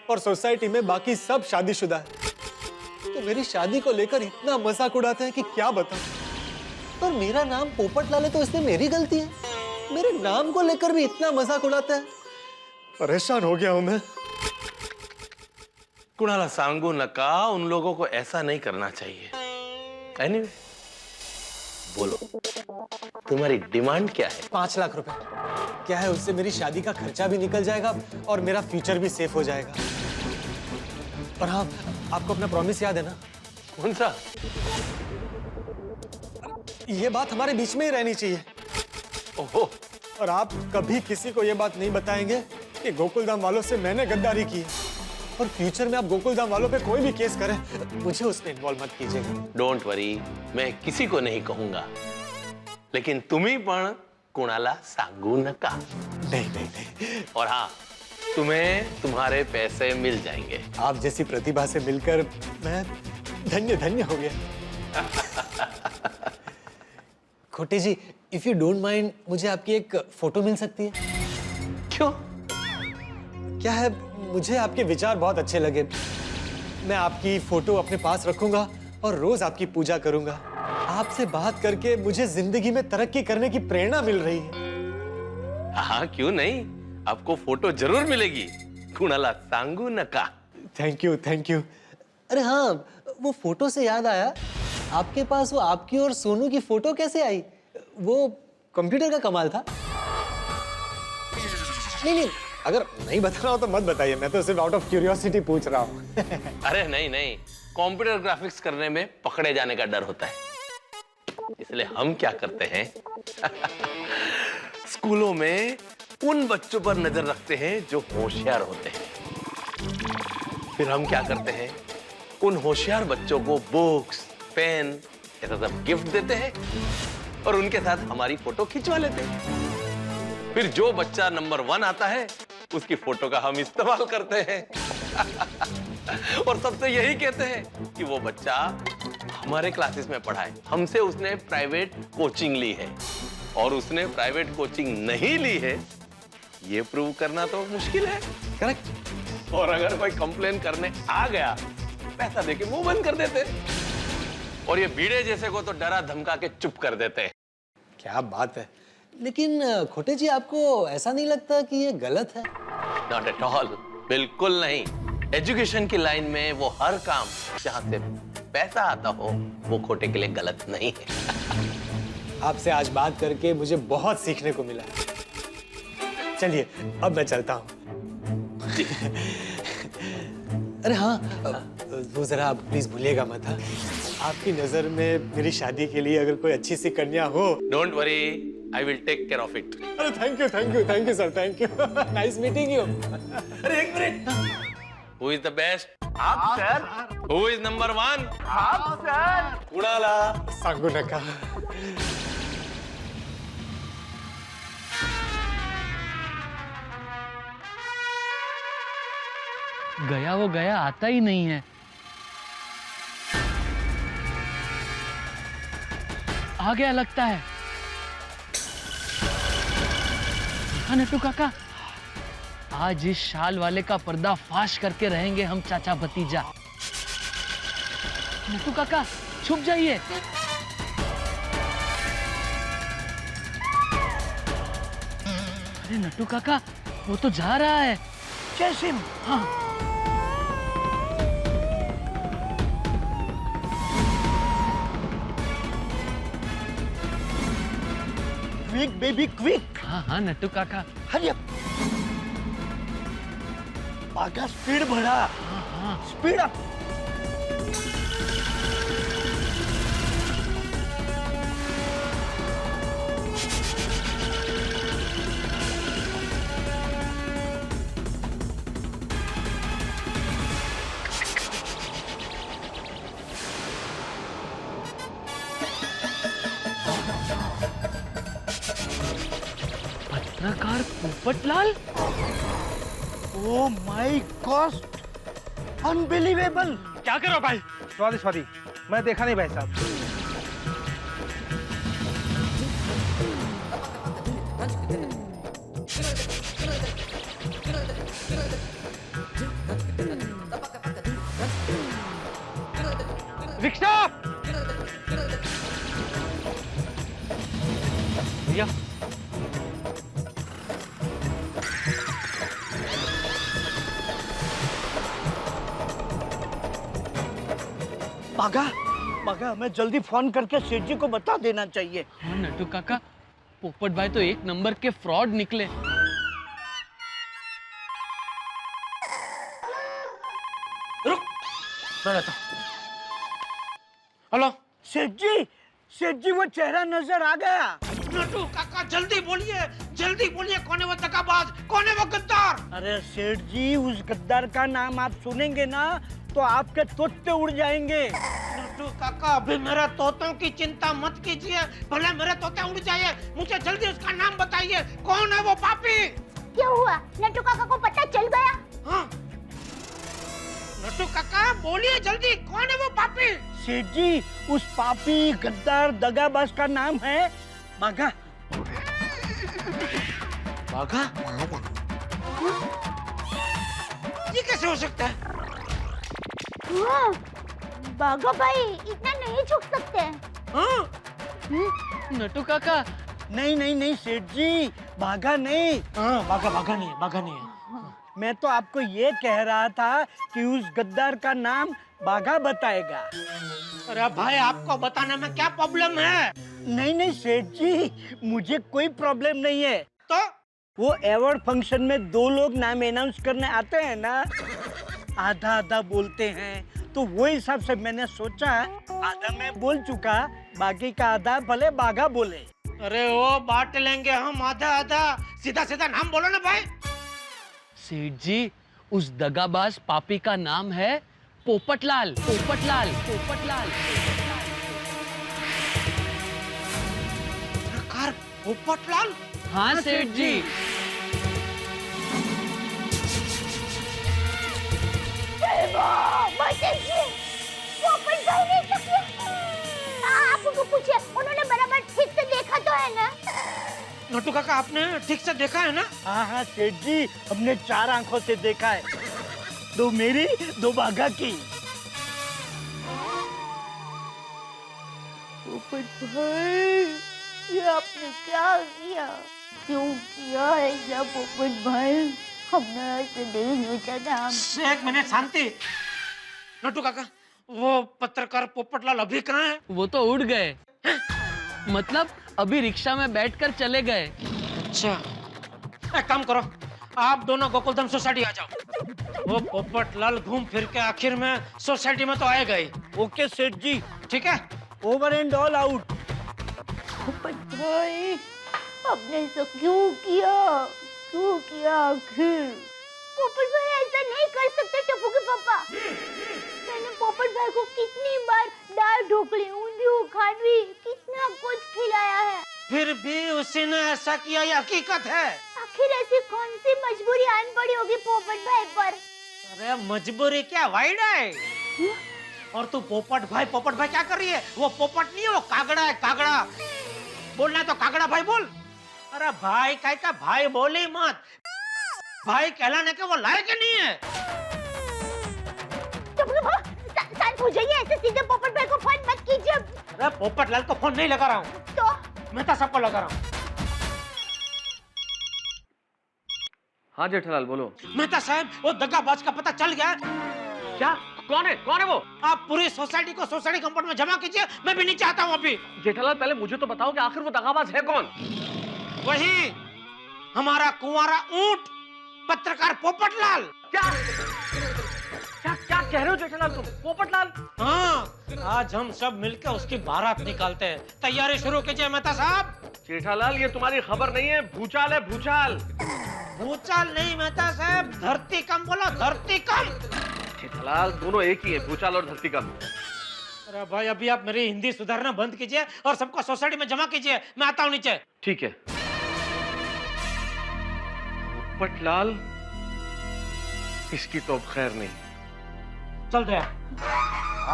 और सोसाइटी में बाकी सब शादीशुदा है, तो मेरी शादी को लेकर इतना मजाक उड़ाते हैं कि क्या बताऊं। और मेरा नाम पोपट लाल है तो इसमें मेरी गलती है। मेरे नाम को लेकर भी इतना मजाक उड़ाते हैं, परेशान हो गया हूं मैं। कुणाला सांगू नका, उन लोगों को ऐसा नहीं करना चाहिए। Anyway, बोलो, तुम्हारी डिमांड क्या है? 5 लाख रुपए। क्या है, उससे मेरी शादी का खर्चा भी निकल जाएगा और मेरा फ्यूचर भी सेफ हो जाएगा। और हाँ, आपको अपना प्रॉमिस याद है ना? कौन सा? ये बात हमारे बीच में ही रहनी चाहिए। ओहो। और आप कभी किसी को ये बात नहीं बताएंगे कि गोकुलधाम वालों से मैंने गद्दारी की है। और फ्यूचर में आप गोकुलधाम वालों पे कोई भी केस करें, मुझे उसमें इन्वॉल्व मत कीजिएगा। डोंट वरी, मैं किसी को नहीं कहूंगा, लेकिन तुम्ही पण कुणाला सांगू नका। नहीं नहीं नहीं। और हाँ, तुम्हें तुम्हारे पैसे मिल जाएंगे। आप जैसी प्रतिभा से मिलकर मैं धन्य धन्य हो गया। खोटे जी, इफ यू डोंट माइंड, मुझे आपकी एक फोटो मिल सकती है? क्यों? क्या है, मुझे आपके विचार बहुत अच्छे लगे। मैं आपकी फोटो अपने पास रखूंगा और रोज आपकी पूजा करूंगा। आपसे बात करके मुझे जिंदगी में तरक्की करने की प्रेरणा मिल रही है। हाँ, क्यों नहीं, आपको फोटो जरूर मिलेगी। कुणाला सांगू नका। Thank you, thank you. अरे हाँ, वो फोटो से याद आया, आपके पास वो आपकी और सोनू की फोटो कैसे आई? वो कंप्यूटर का कमाल था? नहीं, अगर नहीं बताना हो तो मत बताइए, मैं तो सिर्फ आउट ऑफ क्यूरियोसिटी पूछ रहा हूँ। अरे नहीं, कंप्यूटर ग्राफिक्स करने में पकड़े जाने का डर होता है, इसलिए हम क्या करते हैं स्कूलों में उन बच्चों पर नजर रखते हैं जो होशियार होते हैं। फिर हम क्या करते हैं, उन होशियार बच्चों को बुक्स, पेन, ऐसा सब गिफ्ट देते हैं और उनके साथ हमारी फोटो खिंचवा लेते हैं। फिर जो बच्चा नंबर 1 आता है, उसकी फोटो का हम इस्तेमाल करते हैं और सबसे यही कहते हैं कि वो बच्चा हमारे क्लासेस में पढ़ा है, हमसे उसने प्राइवेट कोचिंग ली है। और उसने प्राइवेट कोचिंग नहीं ली है, ये प्रूव करना तो मुश्किल है। करेक्ट। और अगर कोई कंप्लेन करने आ गया, पैसा देके मुंह बंद कर देते। और ये भीड़े जैसे को तो डरा धमका के चुप कर देते हैं। क्या बात है। लेकिन खोटे जी, आपको ऐसा नहीं लगता कि ये गलत है? नॉट एट ऑल, बिल्कुल नहीं। एजुकेशन की लाइन में वो हर काम जहां से पैसा आता हो, वो खोटे के लिए गलत नहीं है। आपसे आज बात करके मुझे बहुत सीखने को मिला। चलिए, अब मैं चलता हूँ। अरे हाँ, वो जरा आप प्लीज भूलिएगा मत। हाँ, आपकी नजर में मेरी शादी के लिए अगर कोई अच्छी सी कन्या हो। Don't worry, I will take care of it. अरे thank you sir, thank you. Nice meeting you. अरे एक minute, who is the best? आप सर। Who is number 1? आप सर। कुणाला सांगू नका। गया वो गया, आता ही नहीं है। आ गया लगता है। हाँ नट्टू काका, आज इस शाल वाले का पर्दा फाश करके रहेंगे हम चाचा भतीजा। नट्टू काका छुप जाइए। अरे नट्टू काका, वो तो जा रहा है। जय सिंह। हाँ, क्विक बेबी क्विक। हाँ नट्टू काका। Hurry up. आगे स्पीड बढ़ा। Speed up. Popatlal? Oh my God, unbelievable. क्या करो भाई? सॉरी सॉरी, मैं देखा नहीं भाई साहब। रिक्शा भैया, भागा भागा, मैं जल्दी फोन करके सेठ जी को बता देना चाहिए। हाँ नटू काका, पोपट भाई तो एक नंबर के फ्रॉड निकले। रुक, हेलो सेठ जी वो चेहरा नजर आ गया। नटू काका जल्दी बोलिए कौन है वो दगाबाज, कौन है वो गद्दार? अरे सेठ जी, उस गद्दार का नाम आप सुनेंगे ना तो आपके तोते उड़ जाएंगे। नटू काका अभी मेरे तोतों की चिंता मत कीजिए, भले मेरे तोते उड़ जाए, मुझे जल्दी उसका नाम बताइए, कौन है वो पापी? क्या हुआ, नट्टू काका को पता चल गया? हाँ नटू काका बोलिए जल्दी, कौन है वो पापी? सेठ जी, उस पापी गद्दार दगाबाज का नाम है बाघा। बाघा? ये कैसे हो सकता है? हाँ, बाघा भाई इतना नहीं झुक सकते। हाँ? नटू काका, नहीं सेठ जी, बाघा नहीं। हाँ, बाघा नहीं है। मैं तो आपको ये कह रहा था कि उस गद्दार का नाम बाघा बताएगा। अरे भाई, आपको बताने में क्या प्रॉब्लम है? नहीं सेठ जी, मुझे कोई प्रॉब्लम नहीं है। तो वो अवार्ड फंक्शन में दो लोग नाम अनाउंस करने आते हैं ना, आधा आधा बोलते हैं, तो वो हिसाब से मैंने सोचा आधा मैं बोल चुका, बाकी का आधा भले बाघा बोले। अरे वो बांट लेंगे हम आधा आधा, सीधा सीधा नाम बोलो ना भाई। सेठ जी, उस दगाबाज पापी का नाम है पोपटलाल। पोपटलाल। पोपटलाल? हाँ सेठ जी। पोपट भाई ने तो किया। आप उनको पूछिए, उन्होंने बराबर ठीक से देखा तो है ना? नटू काका, आपने ठीक से देखा है ना? हाँ सेठ जी, हमने 4 आंखों से देखा है, 2 मेरी 2 बाघा की। पोपट भाई, ये आपने क्या किया? क्यों किया ऐसा पोपट भाई? हमने ऐसे नहीं सोचा था। एक मिनट शांति। नटू काका, वो पत्रकार पोपटलाल अभी कहाँ है? वो तो उड़ गए, मतलब अभी रिक्शा में बैठकर चले गए। अच्छा, एक काम करो, आप दोनों गोकुलधाम सोसाइटी आ जाओ। वो पोपटलाल घूम फिर के आखिर में सोसाइटी में तो आएगा ही। ओके सेठ जी, ठीक है, ओवर एंड ऑल आउट। पोपट भाई, आपने ऐसा क्यों किया आखिर? पोपट भाई ऐसा नहीं कर सकते टप्पू के पापा। मैंने पोपट भाई को कितनी बार दाल ढोकली, ऊंधियो, खांडवी, कितना कुछ खिलाया है, फिर भी उसी ने ऐसा किया, ये हकीकत है। आखिर ऐसी कौन सी मजबूरी आन पड़ी होगी पोपट भाई पर? अरे मजबूरी क्या, वाइड है। और तू पोपट भाई क्या कर रही है? वो पोपट नहीं है, वो कागड़ा है, कागड़ा। बोलना है तो कागड़ा भाई बोल। अरे भाई का भाई बोले मत, भाई कहलाने के वो लायक नहीं है। शांत हो जाइए, ऐसे सीधे पोपट भाई को फोन मत कीजिए। अरे पोपटलाल को फोन नहीं लगा रहा हूँ, तो मैं तो सबको लगा रहा हूँ। हाँ जेठालाल बोलो। मेहता साहब, वो दगाबाज का पता चल गया। क्या? कौन है वो? आप पूरी सोसाइटी को सोसाइटी कंपाउंड में जमा कीजिए, मैं भी नहीं चाहता हूँ अभी। जेठालाल पहले मुझे तो बताओ कि आखिर वो दगाबाज है कौन? वही हमारा कुंवारा ऊंट, पत्रकार पोपटलाल। क्या कह रहे हो जेठालाल तुम? पोपटलाल? हाँ, आज हम सब मिलकर उसकी बारात निकालते हैं। तैयारी शुरू कीजिए मेहता साहब। जेठालाल, ये तुम्हारी खबर नहीं है, भूचाल है, भूचाल। भूचाल नहीं मेहता साहब, धरती कम बोलो, धरती कम। जेठालाल, दोनों एक ही है, भूचाल और धरती कम। अरे भाई, अभी आप मेरी हिंदी सुधारना बंद कीजिए और सबको सोसाइटी में जमा कीजिए, मैं आता हूँ नीचे। ठीक है। पोपटलाल, इसकी तो अब खैर नहीं। चल दया,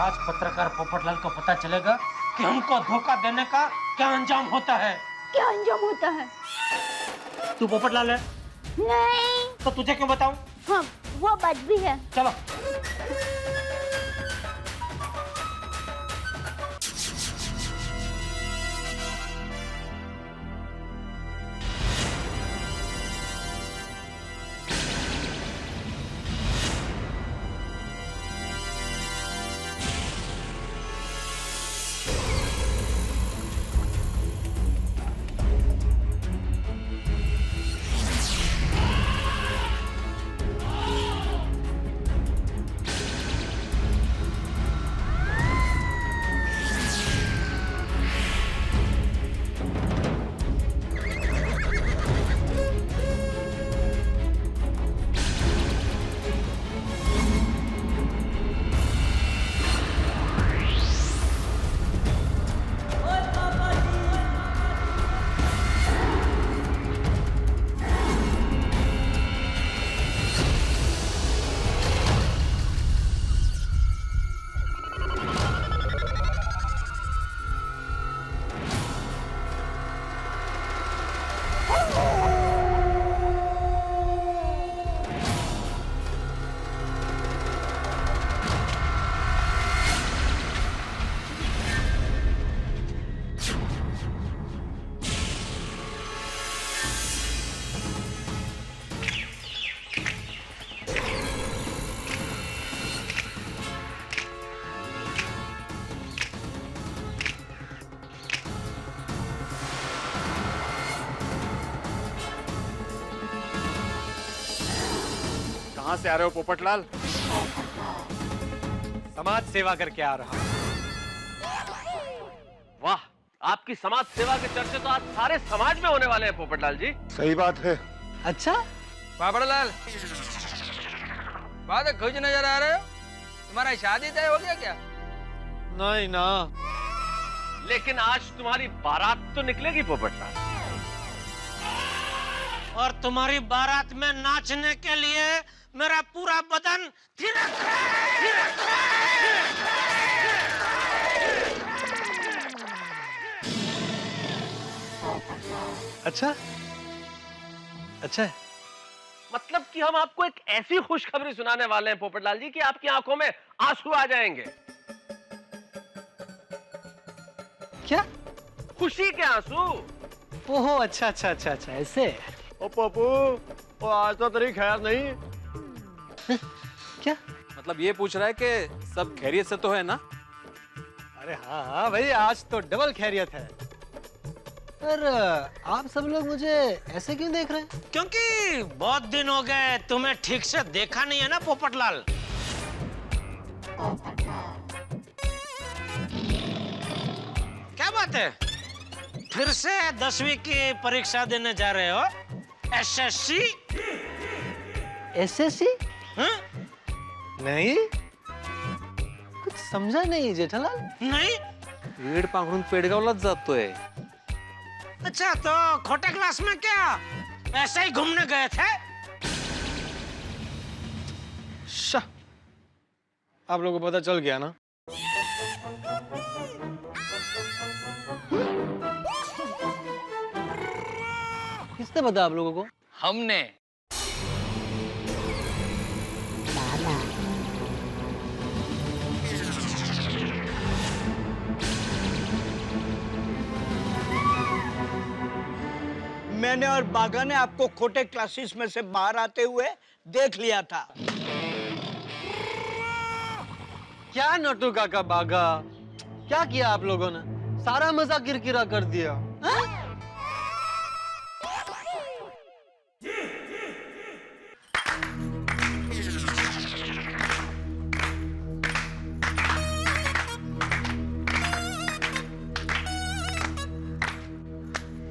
आज पत्रकार पोपटलाल को पता चलेगा कि हमको धोखा देने का क्या अंजाम होता है। क्या अंजाम होता है? तू पोपटलाल है? नहीं। तो तुझे क्यों बताऊं? हाँ, वो बात भी है। चलो। कहां से आ रहे हो पोपटलाल? समाज सेवा करके आ रहा हूं। वाह, आपकी समाज सेवा के चर्चे तो आज सारे समाज में होने वाले हैं पोपटलाल जी। सही बात है। अच्छा, पापड़लाल, बहुत खुश नजर आ रहे हो। तुम्हारा शादी तय हो गया क्या? नहीं ना। लेकिन आज तुम्हारी बारात तो निकलेगी पोपटलाल। और तुम्हारी बारात में नाचने के लिए मेरा पूरा बदन थिरक रहा है। अच्छा, अच्छा है। मतलब कि हम आपको एक ऐसी खुशखबरी सुनाने वाले हैं पोपटलाल जी कि आपकी आंखों में आंसू आ जाएंगे। क्या? खुशी के आंसू। ओहो, अच्छा अच्छा अच्छा अच्छा, ऐसे। ओ पप्पू, ओ आज तो तेरी खैर नहीं। क्या मतलब ये पूछ रहा है कि सब खैरियत से तो है ना? अरे हाँ हाँ भाई, आज तो डबल खैरियत है। पर आप सब लोग मुझे ऐसे क्यों देख रहे हैं? क्योंकि बहुत दिन हो गए तुम्हें ठीक से देखा नहीं है ना पोपटलाल। क्या बात है, फिर से 10वीं की परीक्षा देने जा रहे हो? एसएससी? एसएससी? हाँ? नहीं, कुछ समझा नहीं जेठालाल। नहीं? पेड़ पाखरून पेड़गावलाच जातोय। अच्छा, तो खोटे क्लास में क्या ऐसे ही घूमने गए थे? शाह, आप लोगों को पता चल गया ना? किसने बताया आप लोगों को? हमने। मैंने और बागा ने आपको खोटे क्लासेस में से बाहर आते हुए देख लिया था। क्या नटू काका बागा, क्या किया आप लोगों ने? सारा मजा किरकिरा कर दिया। हा?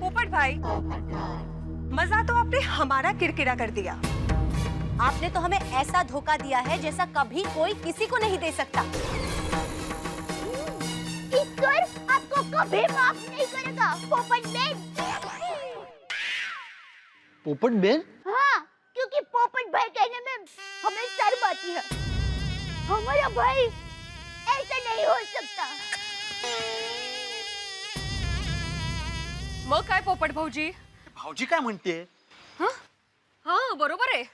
पोपट भाई, मजा तो आपने हमारा किरकिरा कर दिया। आपने तो हमें ऐसा धोखा दिया है जैसा कभी कोई किसी को नहीं दे सकता। ईश्वर आपको कभी माफ नहीं करेगा, पोपट बेन। पोपट बेन? हाँ, पोपट भाई कहने में हमें शर्म आती है। हमारा भाई ऐसा नहीं हो सकता। मग काय पोपट भाऊजी? भाऊजी काय म्हणते? हाँ हाँ बरोबर है।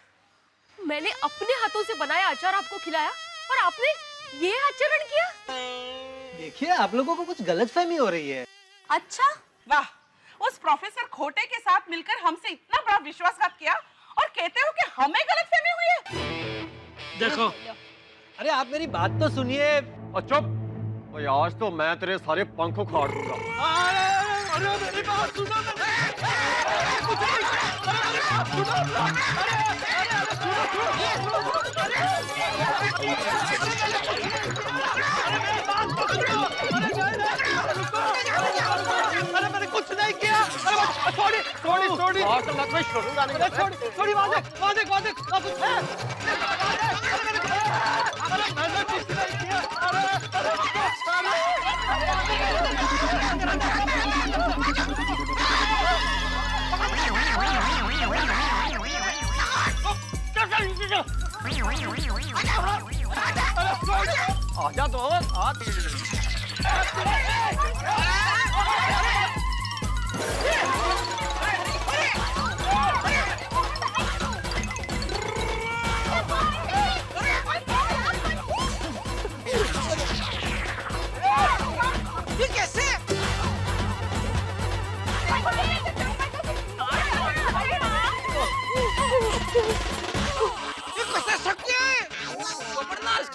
मैंने अपने हाथों से बनाया अचार आपको खिलाया और आपने ये आचरण किया। देखिए आप लोगों को कुछ गलतफहमी हो रही है। अच्छा वाह, उस प्रोफेसर खोटे के साथ मिलकर हमसे इतना बड़ा विश्वासघात किया और कहते हो कि हमें गलतफहमी हुई है। देखो, अरे आप मेरी बात तो सुनिए। और चुप, ओए आज तो मैं तेरे सारे पंख उखाड़ दूंगा। अरे मेरी बात सुनो अरे मैंने कुछ नहीं किया। छोड़ी छोड़ी छोड़ी आज तो मैं छोड़ूंगा नहीं। छोड़ी छोड़ी वादे मैंने कुछ नहीं किया। आजा तो आज ये कैसे?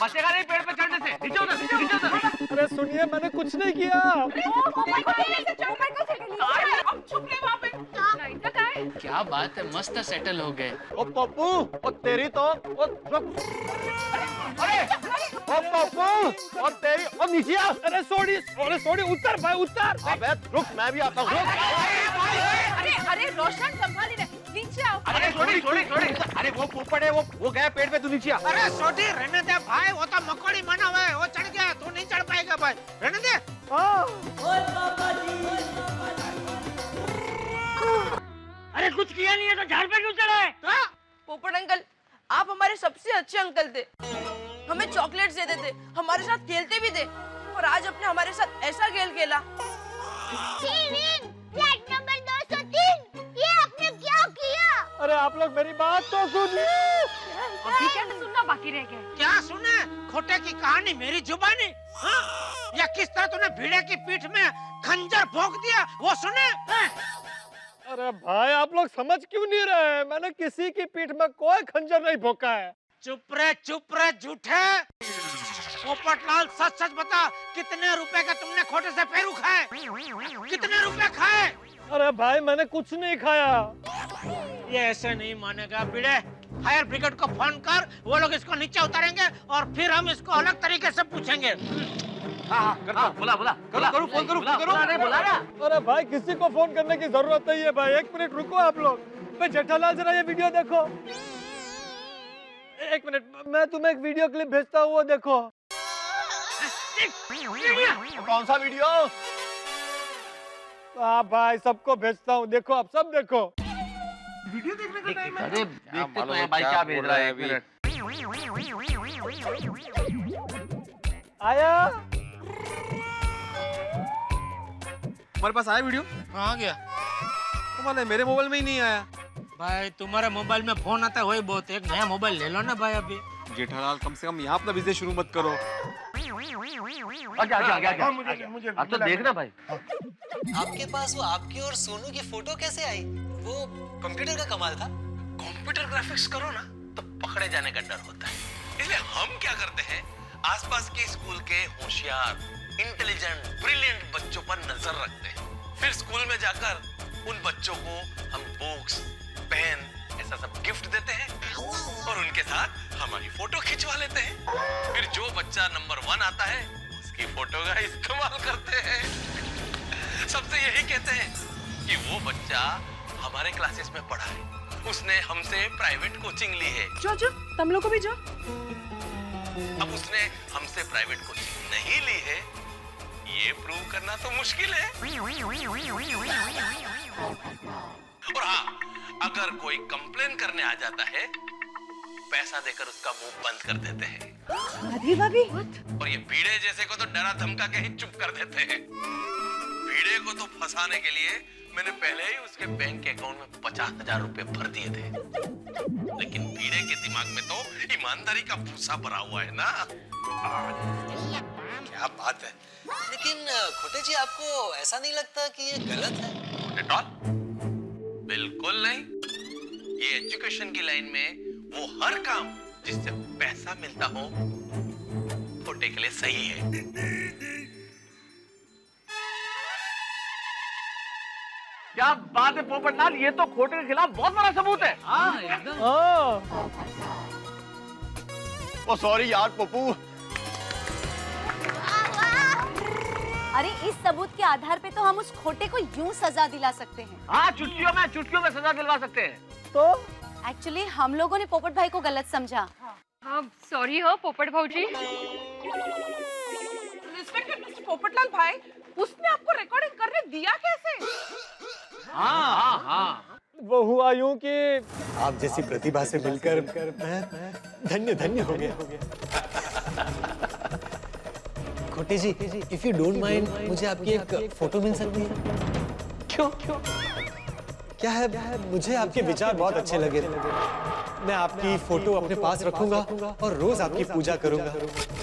बचेगा नहीं पेड़ पे चढ़ने से। नीचे उतर, नीचे उतर। अरे सुनिए मैंने कुछ नहीं किया। क्या बात है, मस्त सेटल हो गए। ओ पप्पू, ओ तेरी तो ओ पप्पू और तेरी और नीचे आ। अरे सोड़ी उतर भाई उतर। अबे रुक, मैं भी आता हूँ। अरे रोशन संभाली रे, नीचे आओ। अरे छोड़ी। अरे वो पोपट है, वो गया पेड़ पे, तू नीचे आ। अरे छोटी रहने दे भाई, वो तो मकोड़ी बना हुआ है, वो चढ़ गया, तू नहीं चढ़ पाएगा भाई, रहने दे। अरे कुछ किया नहीं है तो झाड़ पे क्यों चढ़ा है? पोपट अंकल, आप हमारे सबसे अच्छे अंकल थे। हमें चॉकलेट्स देते थे, हमारे साथ खेलते भी थे, और आज अपने हमारे साथ ऐसा खेल खेला। फ्लैट नंबर 203, ये आपने क्या किया? अरे आप लोग मेरी बात तो सुनिए। अभी क्या सुनना बाकी रह गया? क्या सुने? खोटे की कहानी मेरी जुबानी? हाँ? या किस तरह तूने भीड़े की पीठ में खंजर भोंक दिया, वो सुने? अरे भाई आप लोग समझ क्यों नहीं रहे? मैंने किसी की पीठ में कोई खंजर नहीं भोंका है। चुप रहे झूठे। पोपटलाल सच सच बता, कितने रुपए का तुमने खोटे से पेरू खाए? कितने रुपए खाए? अरे भाई मैंने कुछ नहीं खाया। ये ऐसे नहीं मानेगा भिड़े। फायर ब्रिगेड को फोन कर, वो लोग इसको नीचे उतारेंगे और फिर हम इसको अलग तरीके से पूछेंगे। अरे भाई किसी को फोन करने की जरूरत नहीं है भाई, एक मिनट रुको आप लोग। मैं जेठालाल जरा ये वीडियो देखो। एक मिनट, मैं तुम्हें एक वीडियो क्लिप भेजता हूँ, वो देखो। कौन सा वीडियो? हाँ भाई सबको भेजता हूँ, देखो आप सब देखो। वीडियो देखने का टाइम है। अरे देखते तो है भाई क्या भेज रहा है। एक मिनट आया? तुम्हारे पास आया वीडियो? हाँ, आ गया। तुम्हारे मेरे मोबाइल में ही नहीं आया। भाई तुम्हारे मोबाइल में फोन आता है वही बहुत, एक नया मोबाइल ले लो ना भाई अभी। जेठालाल कम से कम यहाँ अपना बिजनेस शुरू मत करो। अब तो देखना भाई। आपके पास वो आपकी और सोनू की फोटो कैसे आई? वो कंप्यूटर का कमाल था। कंप्यूटर ग्राफिक्स करो ना तो पकड़े जाने का डर होता है, इसलिए हम क्या करते हैं, आसपास के स्कूल के होशियार, इंटेलिजेंट, ब्रिलियंट बच्चों पर नजर रखते हैं। फिर स्कूल में जाकर उन बच्चों को हम बुक्स, पेन, ऐसा सब गिफ्ट देते हैं और उनके साथ हमारी फोटो खिंचवा लेते हैं। फिर जो बच्चा नंबर 1 आता है उसकी फोटो का इस्तेमाल करते हैं। सबसे यही कहते हैं कि वो बच्चा हमारे क्लासेस में पढ़ा है, उसने हमसे प्राइवेट कोचिंग ली है। जो तुम लोग को भी जो। अब उसने हमसे प्राइवेट कोचिंग नहीं ली है, ये प्रूव करना तो मुश्किल है। और हाँ, अगर कोई कंप्लेन करने आ जाता है पैसा देकर उसका मुंह बंद कर देते हैं। भाभी भाभी और ये भीड़े जैसे को तो डरा धमका के ही चुप कर देते हैं। भीड़े को तो फंसाने के लिए मैंने पहले ही उसके बैंक अकाउंट में 50,000 रुपए भर दिए थे, लेकिन भीड़े के दिमाग में तो ईमानदारी का भूसा भरा हुआ है ना। क्या बात है। लेकिन खोटे जी, आपको ऐसा नहीं लगता कि ये गलत है? Not at all. बिल्कुल नहीं। ये एजुकेशन की लाइन में वो हर काम जिससे पैसा मिलता हो खोटे के लिए सही है। क्या बात है पोपटलाल, ये तो खोटे के खिलाफ बहुत बड़ा सबूत है। हाँ एकदम। ओ सॉरी यार पप्पू। अरे इस सबूत के आधार पे तो हम उस खोटे को यूं सजा दिला सकते हैं। हाँ, चुटकियों में सजा दिलवा सकते हैं। तो एक्चुअली हम लोगों ने पोपट भाई को गलत समझा। हाँ सॉरी हाँ पोपट भाऊजी। इंस्पेक्टर मिस्टर पोपटलाल भाई, उसने आपको रिकॉर्डिंग करने दिया कैसे? हाँ। वो हुआ यूं कि आप जैसी प्रतिभा से मिलकर मैं धन्य हो गया। खोटे जी, इफ यू डोंट माइंड, मुझे आपकी एक फोटो मिल सकती है? क्यों? क्या है, मुझे आपके विचार बहुत अच्छे लगे। मैं आपकी फोटो अपने पास रखूंगा और रोज आपकी पूजा करूंगा।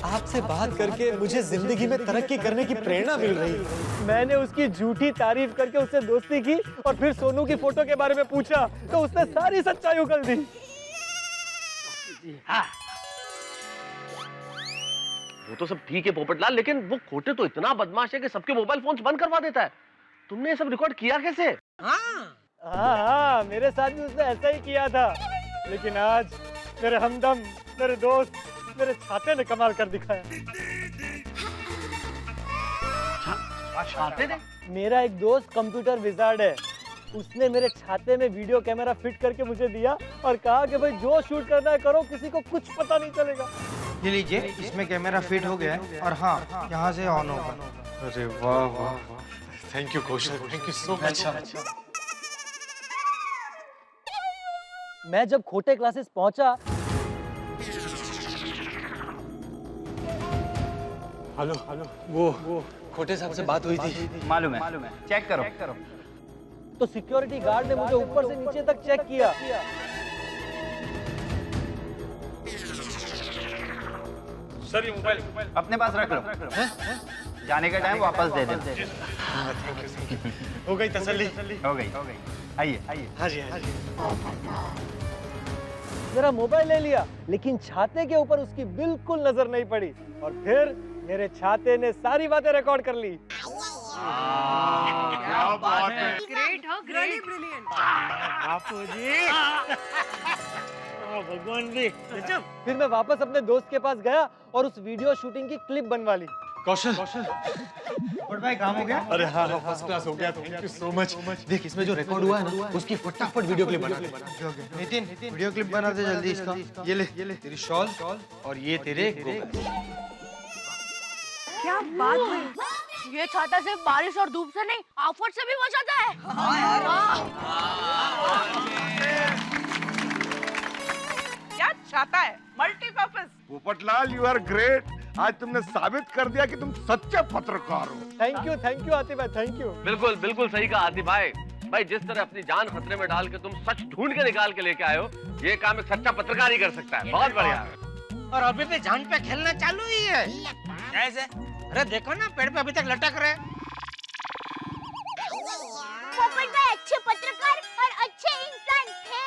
आपसे बात करके मुझे जिंदगी में तरक्की करने की प्रेरणा मिल रही है। मैंने उसकी झूठी तारीफ करके उससे दोस्ती की और फिर सोनू की फोटो के बारे में पूछा तो उसने सारी सच्चाई उगल दी। वो तो सब ठीक है पोपटलाल, लेकिन वो खोटे तो इतना बदमाश है कि सबके मोबाइल फोन्स बंद करवा देता है। तुमने ये सब रिकॉर्ड किया कैसे? हाँ, मेरे साथ भी उसने ऐसा ही किया था, लेकिन आज मेरे हमदम, मेरे दोस्त, मेरे छाते ने कमाल कर दिखाया। छाते ने? मेरा एक दोस्त कंप्यूटर विजार्ड है। उसने मेरे छाते में वीडियो कैमरा फिट करके मुझे दिया और कहा कि भाई जो शूट करना है करो, किसी को कुछ पता नहीं चलेगा। ये लीजिए, इसमें कैमरा फिट हो गया है और हाँ, यहाँ से ऑन होगा। अरे वाह वाह वाह, thank you Kaushal, thank you so much. मैं जब खोटे क्लासेस पहुंचा, हेलो, वो खोटे साहब से बात हुई थी। मालूम है, चेक करो। तो सिक्योरिटी गार्ड ने मुझे ऊपर से नीचे तक चेक किया। सर ये मोबाइल अपने पास रख लो। जाने का टाइम वापस दे दे। Thank you. हो गई तसल्ली? हो गई। आइए। हाँ जी। मेरा मोबाइल ले लिया, लेकिन छाते के ऊपर उसकी बिल्कुल नजर नहीं पड़ी और फिर मेरे छाते ने सारी बातें रिकॉर्ड कर ली। क्या बात है। ग्रेट हाँ ग्रेट। भगवान भी। फिर मैं वापस अपने दोस्त के पास गया और उस वीडियो शूटिंग की क्लिप बनवा ली। कौशल, भाई काम हो गया? अरे हाँ, फर्स्ट क्लास हो गया। Thank you so much. देख, इसमें जो रिकॉर्ड हुआ है ना, उसकी फटाफट वीडियो क्लिप बना दे। नितिन, वीडियो क्लिप बना दे जल्दी इसका। ये ले तेरी शॉल और ये तेरे गोगल। क्या बात हुई? ये छाता सिर्फ बारिश और धूप से नहीं, आफत से भी बचाता है। क्या छाता है? Multipurpose. Popatlal, you are great. आज तुमने साबित कर दिया कि तुम सच्चे पत्रकार हो। थैंक यू आतिफ भाई, थैंक यू। बिल्कुल सही कहा आतिफ भाई, जिस तरह अपनी जान खतरे में डाल के तुम सच ढूंढ के निकाल के लेके आए हो, ये काम एक सच्चा पत्रकार ही कर सकता है। बहुत बढ़िया। और अभी भी जान पे खेलना चालू ही है। कैसे? अरे देखो ना, पेड़ पे अभी तक लटक रहे। पोपट भाई अच्छे पत्रकार और अच्छे इंसान थे,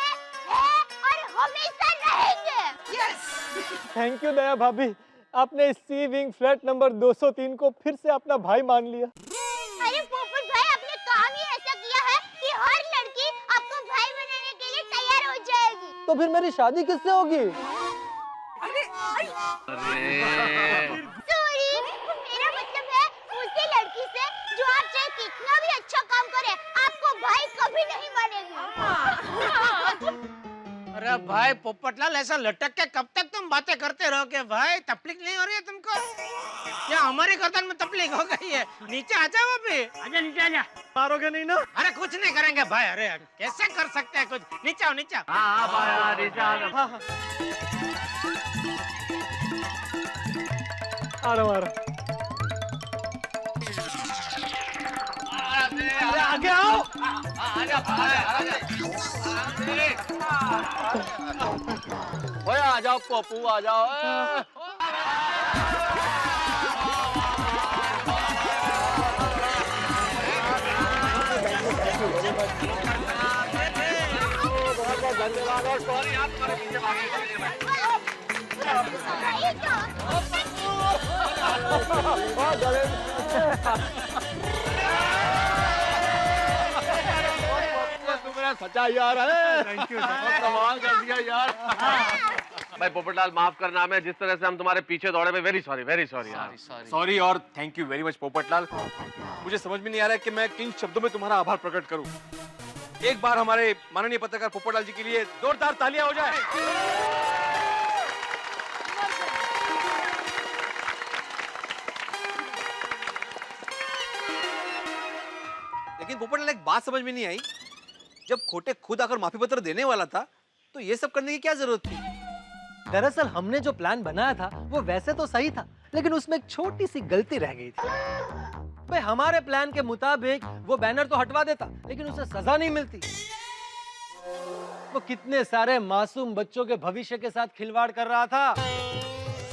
हैं और हमेशा रहेंगे। यस। थैंक यू दया भाभी, आपने इस सी विंग फ्लैट नंबर 203 को फिर से अपना भाई मान लिया। अरे पोपट भाई, आपने काम ही ऐसा किया है कि हर लड़की आपको भाई बनाने के लिए तैयार हो जाएगी। तो फिर मेरी शादी किससे होगी? सॉरी, मेरा मतलब है उसी लड़की से जो आप चाहे कितना भी अच्छा काम करे, आपको भाई कभी नहीं मानेगी। अरे भाई पोपटलाल ऐसा लटक के कब तक तुम बातें करते रहोगे भाई? तकलीफ नहीं हो रही है तुमको? या हमारी गर्दन में तकलीफ हो गई है? नीचे आ जाओ अभी। आजा नीचे आजा। मारोगे नहीं ना? अरे कुछ नहीं करेंगे भाई। अरे कैसे कर सकते हैं कुछ? नीचे आओ नीचे आओ। आ रहा आगे आओ। ओए आ जाओ पप्पू आ जाओ। धन्यवाद और सॉरी आप तुम्हारे पीछे मेरा सच्चा यार है। Thank you. कमाल कर दिया यार। भाई पोपटलाल माफ करना, मैं जिस तरह से हम तुम्हारे पीछे दौड़े में वेरी सॉरी यार। सॉरी और thank you very much Popatlal. मुझे समझ में नहीं आ रहा है कि मैं किन शब्दों में तुम्हारा आभार प्रकट करूं। एक बार हमारे माननीय पत्रकार पोपटलाल जी के लिए जोरदार तालियां हो जाए। लेकिन पोपटलाल एक बात समझ में नहीं आई, जब खोटे खुद आकर माफी पत्र देने वाला था तो ये सब करने की क्या जरूरत थी? दरअसल हमने जो प्लान बनाया था वो वैसे तो सही था, लेकिन उसमें एक छोटी सी गलती रह गई थी। भाई हमारे प्लान के मुताबिक वो बैनर तो हटवा देता, लेकिन उसे सजा नहीं मिलती। वो कितने सारे मासूम बच्चों के भविष्य के साथ खिलवाड़ कर रहा था।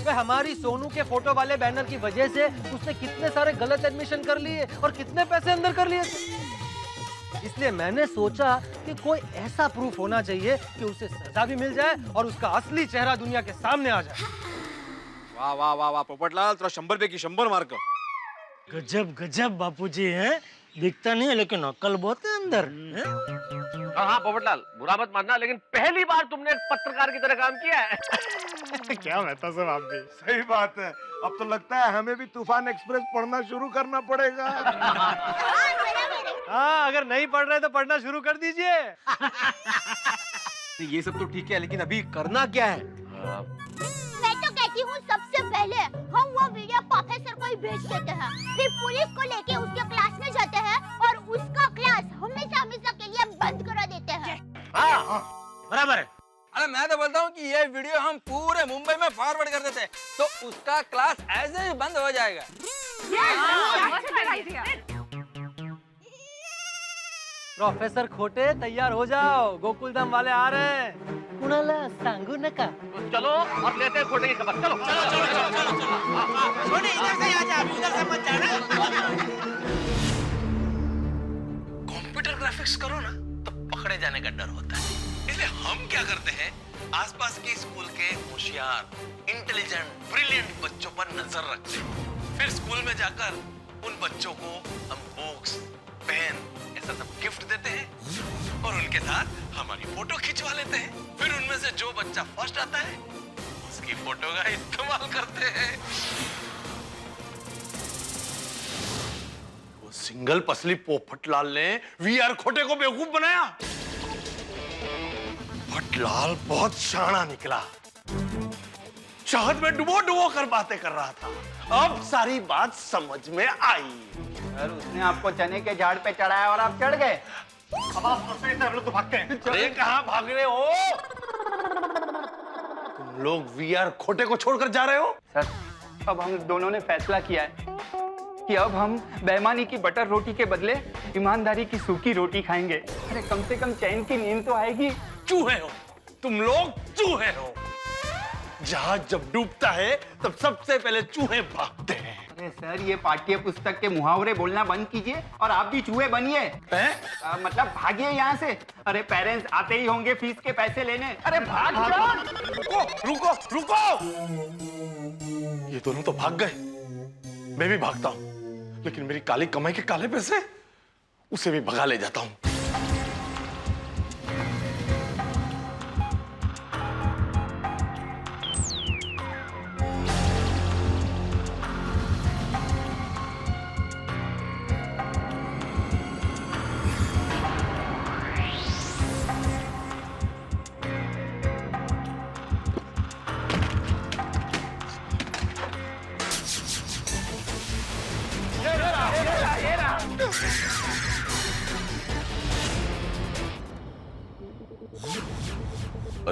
वह हमारी सोनू के फोटो वाले बैनर की वजह से उसने कितने सारे गलत एडमिशन कर लिए और कितने पैसे अंदर कर लिए थे। इसलिए मैंने सोचा कि कोई ऐसा प्रूफ होना चाहिए कि उसे सजा भी मिल जाए और उसका असली चेहरा दुनिया के सामने आ जाए। वाह वाह वाह वाह पोपटलाल, तेरा 100 पे की 100 मार्क। गजब गजब बापूजी हैं। दिखता नहीं है लेकिन अक्ल बहुत है अंदर। हाँ पोपटलाल बुरा मत मानना, लेकिन पहली बार तुमने एक पत्रकार की तरह काम किया है। क्या बता सब आप भी। सही बात है, अब तो लगता है हमें भी तूफान एक्सप्रेस पढ़ना शुरू करना पड़ेगा। हाँ, अगर नहीं पढ़ रहे तो पढ़ना शुरू कर दीजिए। ये सब तो ठीक है, लेकिन अभी करना क्या है? मैं तो कहती हूँ सबसे पहले हम वो वीडियो प्रोफेसर को ही भेज देते हैं, फिर पुलिस को लेके उसके क्लास में जाते हैं और उसका क्लास हमेशा हमेशा के लिए बंद करा देते हैं। बराबर है। अरे मैं तो बोलता हूँ कि ये वीडियो हम पूरे मुंबई में फॉरवर्ड कर देते तो उसका क्लास ऐसे ही बंद हो जाएगा। प्रोफेसर खोटे तैयार हो जाओ, गोकुलधाम वाले आ रहे हैं। कुणाला सांगू नका। चलो अब लेते हैं खोटे की खबर। चलो छोटे इधर से आ जा, उधर से मत जाना। कंप्यूटर ग्राफिक्स करो ना तो पकड़े जाने का डर होता है, इसलिए हम क्या करते हैं, आसपास के स्कूल के होशियार, इंटेलिजेंट, ब्रिलियंट बच्चों पर नजर रखते हैं। फिर स्कूल में जाकर उन बच्चों को हम बुक्स, पेन ऐसा सब गिफ्ट देते हैं और उनके साथ हमारी फोटो खिंचवा लेते हैं। फिर उनमें से जो बच्चा फर्स्ट आता है उसकी फोटो का इस्तेमाल करते हैं। वो सिंगल पसली पोपटलाल ने वीआर खोटे को बेवकूफ बनाया। पोपटलाल बहुत शाना निकला, शहद में डुबो डुबो कर बातें कर रहा था। अब सारी बात समझ में आई। सर उसने आपको चने के झाड़ पे चढ़ाया और आप चढ़ गए। अब आप हम लोग तो भागते हैं। अरे कहाँ भाग रहे हो? तुम लोग वीआर खोटे को छोड़कर जा रहे हो? सर अब हम दोनों ने फैसला किया है कि अब हम बेईमानी की बटर रोटी के बदले ईमानदारी की सूखी रोटी खाएंगे। अरे कम से कम चैन की नींद तो आएगी। चूहे हो तुम लोग, चूहे हो। जहाज जब डूबता है तब सबसे पहले चूहे भागते हैं। अरे सर ये पाठ्य पुस्तक के मुहावरे बोलना बंद कीजिए और आप भी चूहे बनिए। मतलब भागिए यहाँ से। अरे पेरेंट्स आते ही होंगे फीस के पैसे लेने। अरे भाग जाओ। रुको रुको रुको, ये दोनों तो भाग गए, मैं भी भागता हूँ, लेकिन मेरी काली कमाई के काले पैसे उसे भी भगा ले जाता हूँ।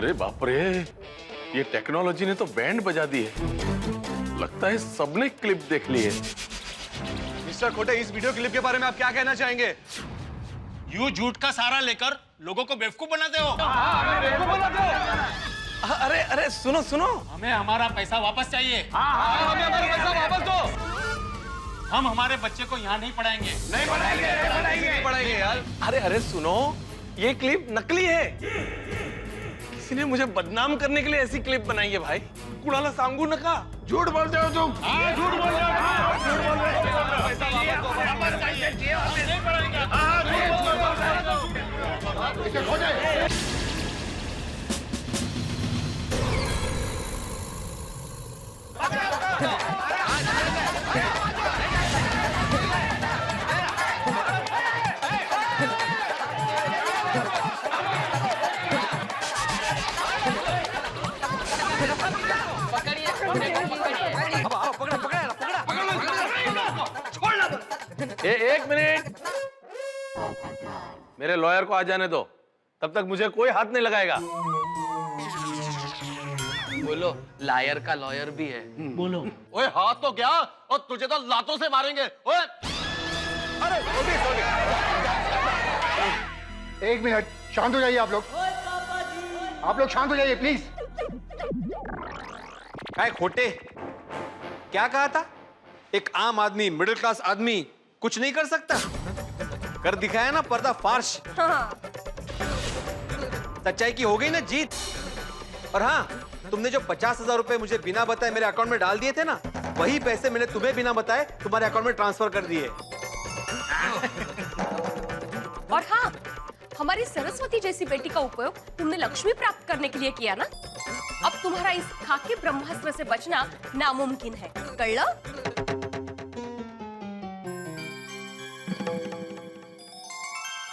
अरे बाप रे, ये टेक्नोलॉजी ने तो बैंड बजा दी है। लगता है सबने क्लिप देख ली है। मिस्टर खोटे, इस वीडियो क्लिप के बारे में आप क्या कहना चाहेंगे? यू झूठ का सहारा लेकर लोगों को बेवकूफ बनाते हो। अरे अरे सुनो सुनो, हमें हमारा पैसा वापस चाहिए। हमें हमारा पैसा वापस दो। हम हमारे बच्चे को यहाँ नहीं पढ़ाएंगे। नहीं पढ़ाएंगे यार। अरे अरे सुनो, ये क्लिप नकली है। किसी ने मुझे बदनाम करने के लिए ऐसी क्लिप बनाई है भाई। कुणाला सांगू नका। झूठ बोलते हो तुम। हाँ, झूठ बोल रहे हो। झूठ बोल रहे हो। पैसा वापस चाहिए। नहीं पढ़ाएंगे। इसे खोजे। एक मिनट, मेरे लॉयर को आ जाने दो, तब तक मुझे कोई हाथ नहीं लगाएगा। बोलो, लायर का लॉयर भी है। बोलो। ओए हाथ तो क्या, और तुझे तो लातों से मारेंगे। ओए अरे एक मिनट, शांत हो जाइए आप लोग। आप लोग शांत हो जाइए प्लीज। काय खोटे, क्या कहा था? एक आम आदमी, मिडिल क्लास आदमी कुछ नहीं कर सकता? कर दिखाया ना पर्दा फार्श। सच्चाई की हो गई ना जीत। और हाँ, तुमने जो 50,000 रुपए मुझे बिना बताए मेरे अकाउंट में डाल दिए थे ना, वही पैसे मैंने तुम्हें बिना बताए तुम्हारे अकाउंट में ट्रांसफर कर दिए। और हाँ, हमारी सरस्वती जैसी बेटी का उपयोग तुमने लक्ष्मी प्राप्त करने के लिए किया ना। अब तुम्हारा इस खाकी ब्रह्मास्त्र से बचना नामुमकिन है, कळलं?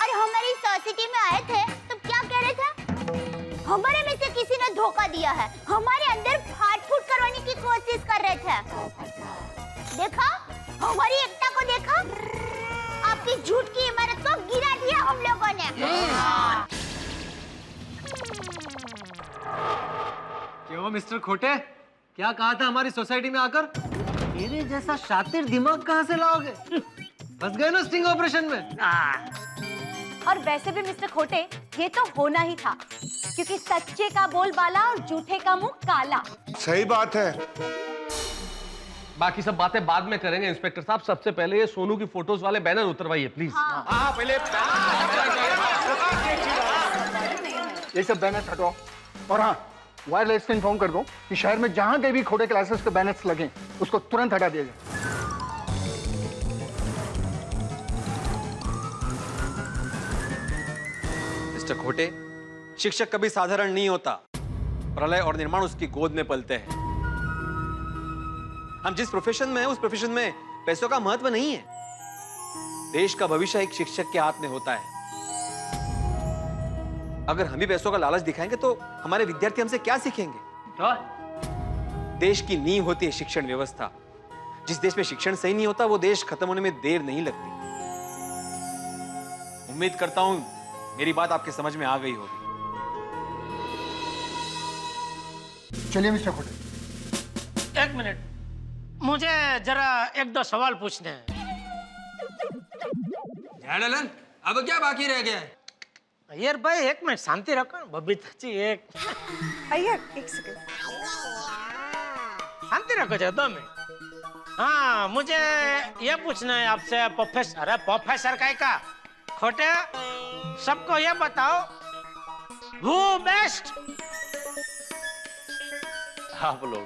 अरे हमारी सोसाइटी में आए थे तो क्या कह रहे थे? हमारे में से किसी ने धोखा दिया है, हमारे अंदर फाट फूट करवाने की कोशिश कर रहे थे। देखा, हमारी एकता को देखा, आपकी झूठ की इमारत को गिरा दिया हम लोगों ने। क्यों मिस्टर खोटे, क्या कहा था हमारी सोसाइटी में आकर? मेरे जैसा शातिर दिमाग कहाँ से लाओगे? फंस गए ना स्टिंग ऑपरेशन में। और वैसे भी मिस्टर खोटे, ये तो होना ही था, क्योंकि सच्चे का बोल बाला और झूठे का मुंह काला। सही बात है। बाकी सब बातें बाद में करेंगे इंस्पेक्टर साहब। सबसे पहले ये सोनू की फोटोज वाले बैनर उतरवाइए प्लीज। हाँ, पहले ये सब बैनर हटवाओ। और हाँ, वायरलेस को इन्फॉर्म कर दो कि शहर में जहां कहीं भी खोटे क्लासेस के बैनर्स लगे, उसको तुरंत हटा दिया जाए। मिस्टर खोटे, शिक्षक कभी साधारण नहीं होता। प्रलय और निर्माण उसकी गोद में पलते हैं। हम जिस प्रोफेशन में हैं, उस प्रोफेशन में पैसों का महत्व नहीं है। देश का भविष्य एक शिक्षक के हाथ में होता है। अगर हम भी पैसों का लालच दिखाएंगे तो हमारे विद्यार्थी हमसे क्या सीखेंगे? देश की नींव होती है शिक्षण व्यवस्था। जिस देश में शिक्षण सही नहीं होता, वो देश खत्म होने में देर नहीं लगती। उम्मीद करता हूं मेरी बात आपके समझ में आ गई होगी। चलिए मिस्टर खोटे। एक मिनट, मुझे जरा एक दो सवाल पूछने हैं। अब क्या बाकी रह गया है? अय्यर भाई, एक मिनट शांति रखो। बबीता जी, एक अय्यर, एक सेकंड। शांति रखो जरा, 2 मिनट। हाँ, मुझे ये पूछना है आपसे प्रोफेसर। अरे प्रोफेसर का खोटे, सबको ये बताओ, हु बेस्ट? आप लोग।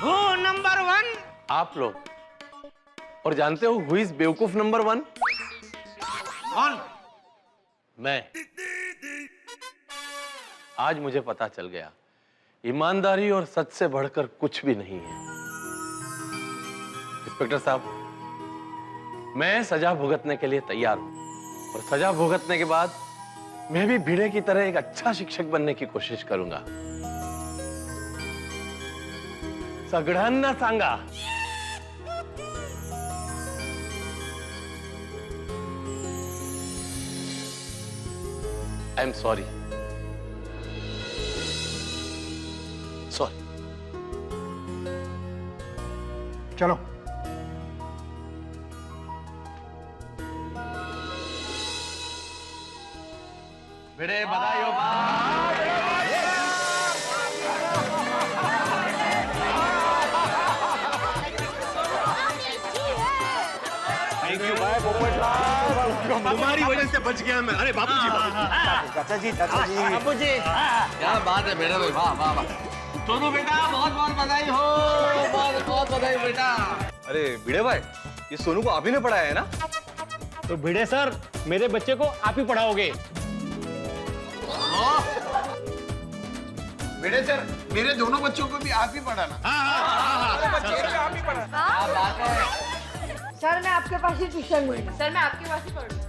Who number 1? आप लोग। और जानते हो हु इज बेवकूफ नंबर 1? कौन? मैं। आज मुझे पता चल गया, ईमानदारी और सच से बढ़कर कुछ भी नहीं है। इंस्पेक्टर साहब, मैं सजा भुगतने के लिए तैयार हूं, और सजा भुगतने के बाद मैं भी भिड़े की तरह एक अच्छा शिक्षक बनने की कोशिश करूंगा। सगळ्यांना सांगा। आई एम सॉरी। चलो। भिड़े बधाई हो। थैंक यू भाई पोपटलाल, तुम्हारी वजह से बच गया मैं। अरे बापूजी, चाचा जी बापूजी, क्या बात है बेटा भाई, वाह वाह वाह। सोनू बेटा बहुत बहुत बधाई हो, बहुत बहुत बधाई बेटा। अरे भिड़े भाई, ये सोनू को आप ही ने पढ़ाया है ना? तो भिड़े सर, मेरे बच्चे को आप ही पढ़ाओगे? भिड़े सर, मेरे दोनों बच्चों को भी आप ही पढ़ाना। क्या बात है। सर मैं आपके पास ही ट्यूशन में। सर मैं आपके पास ही पढ़ूंगा।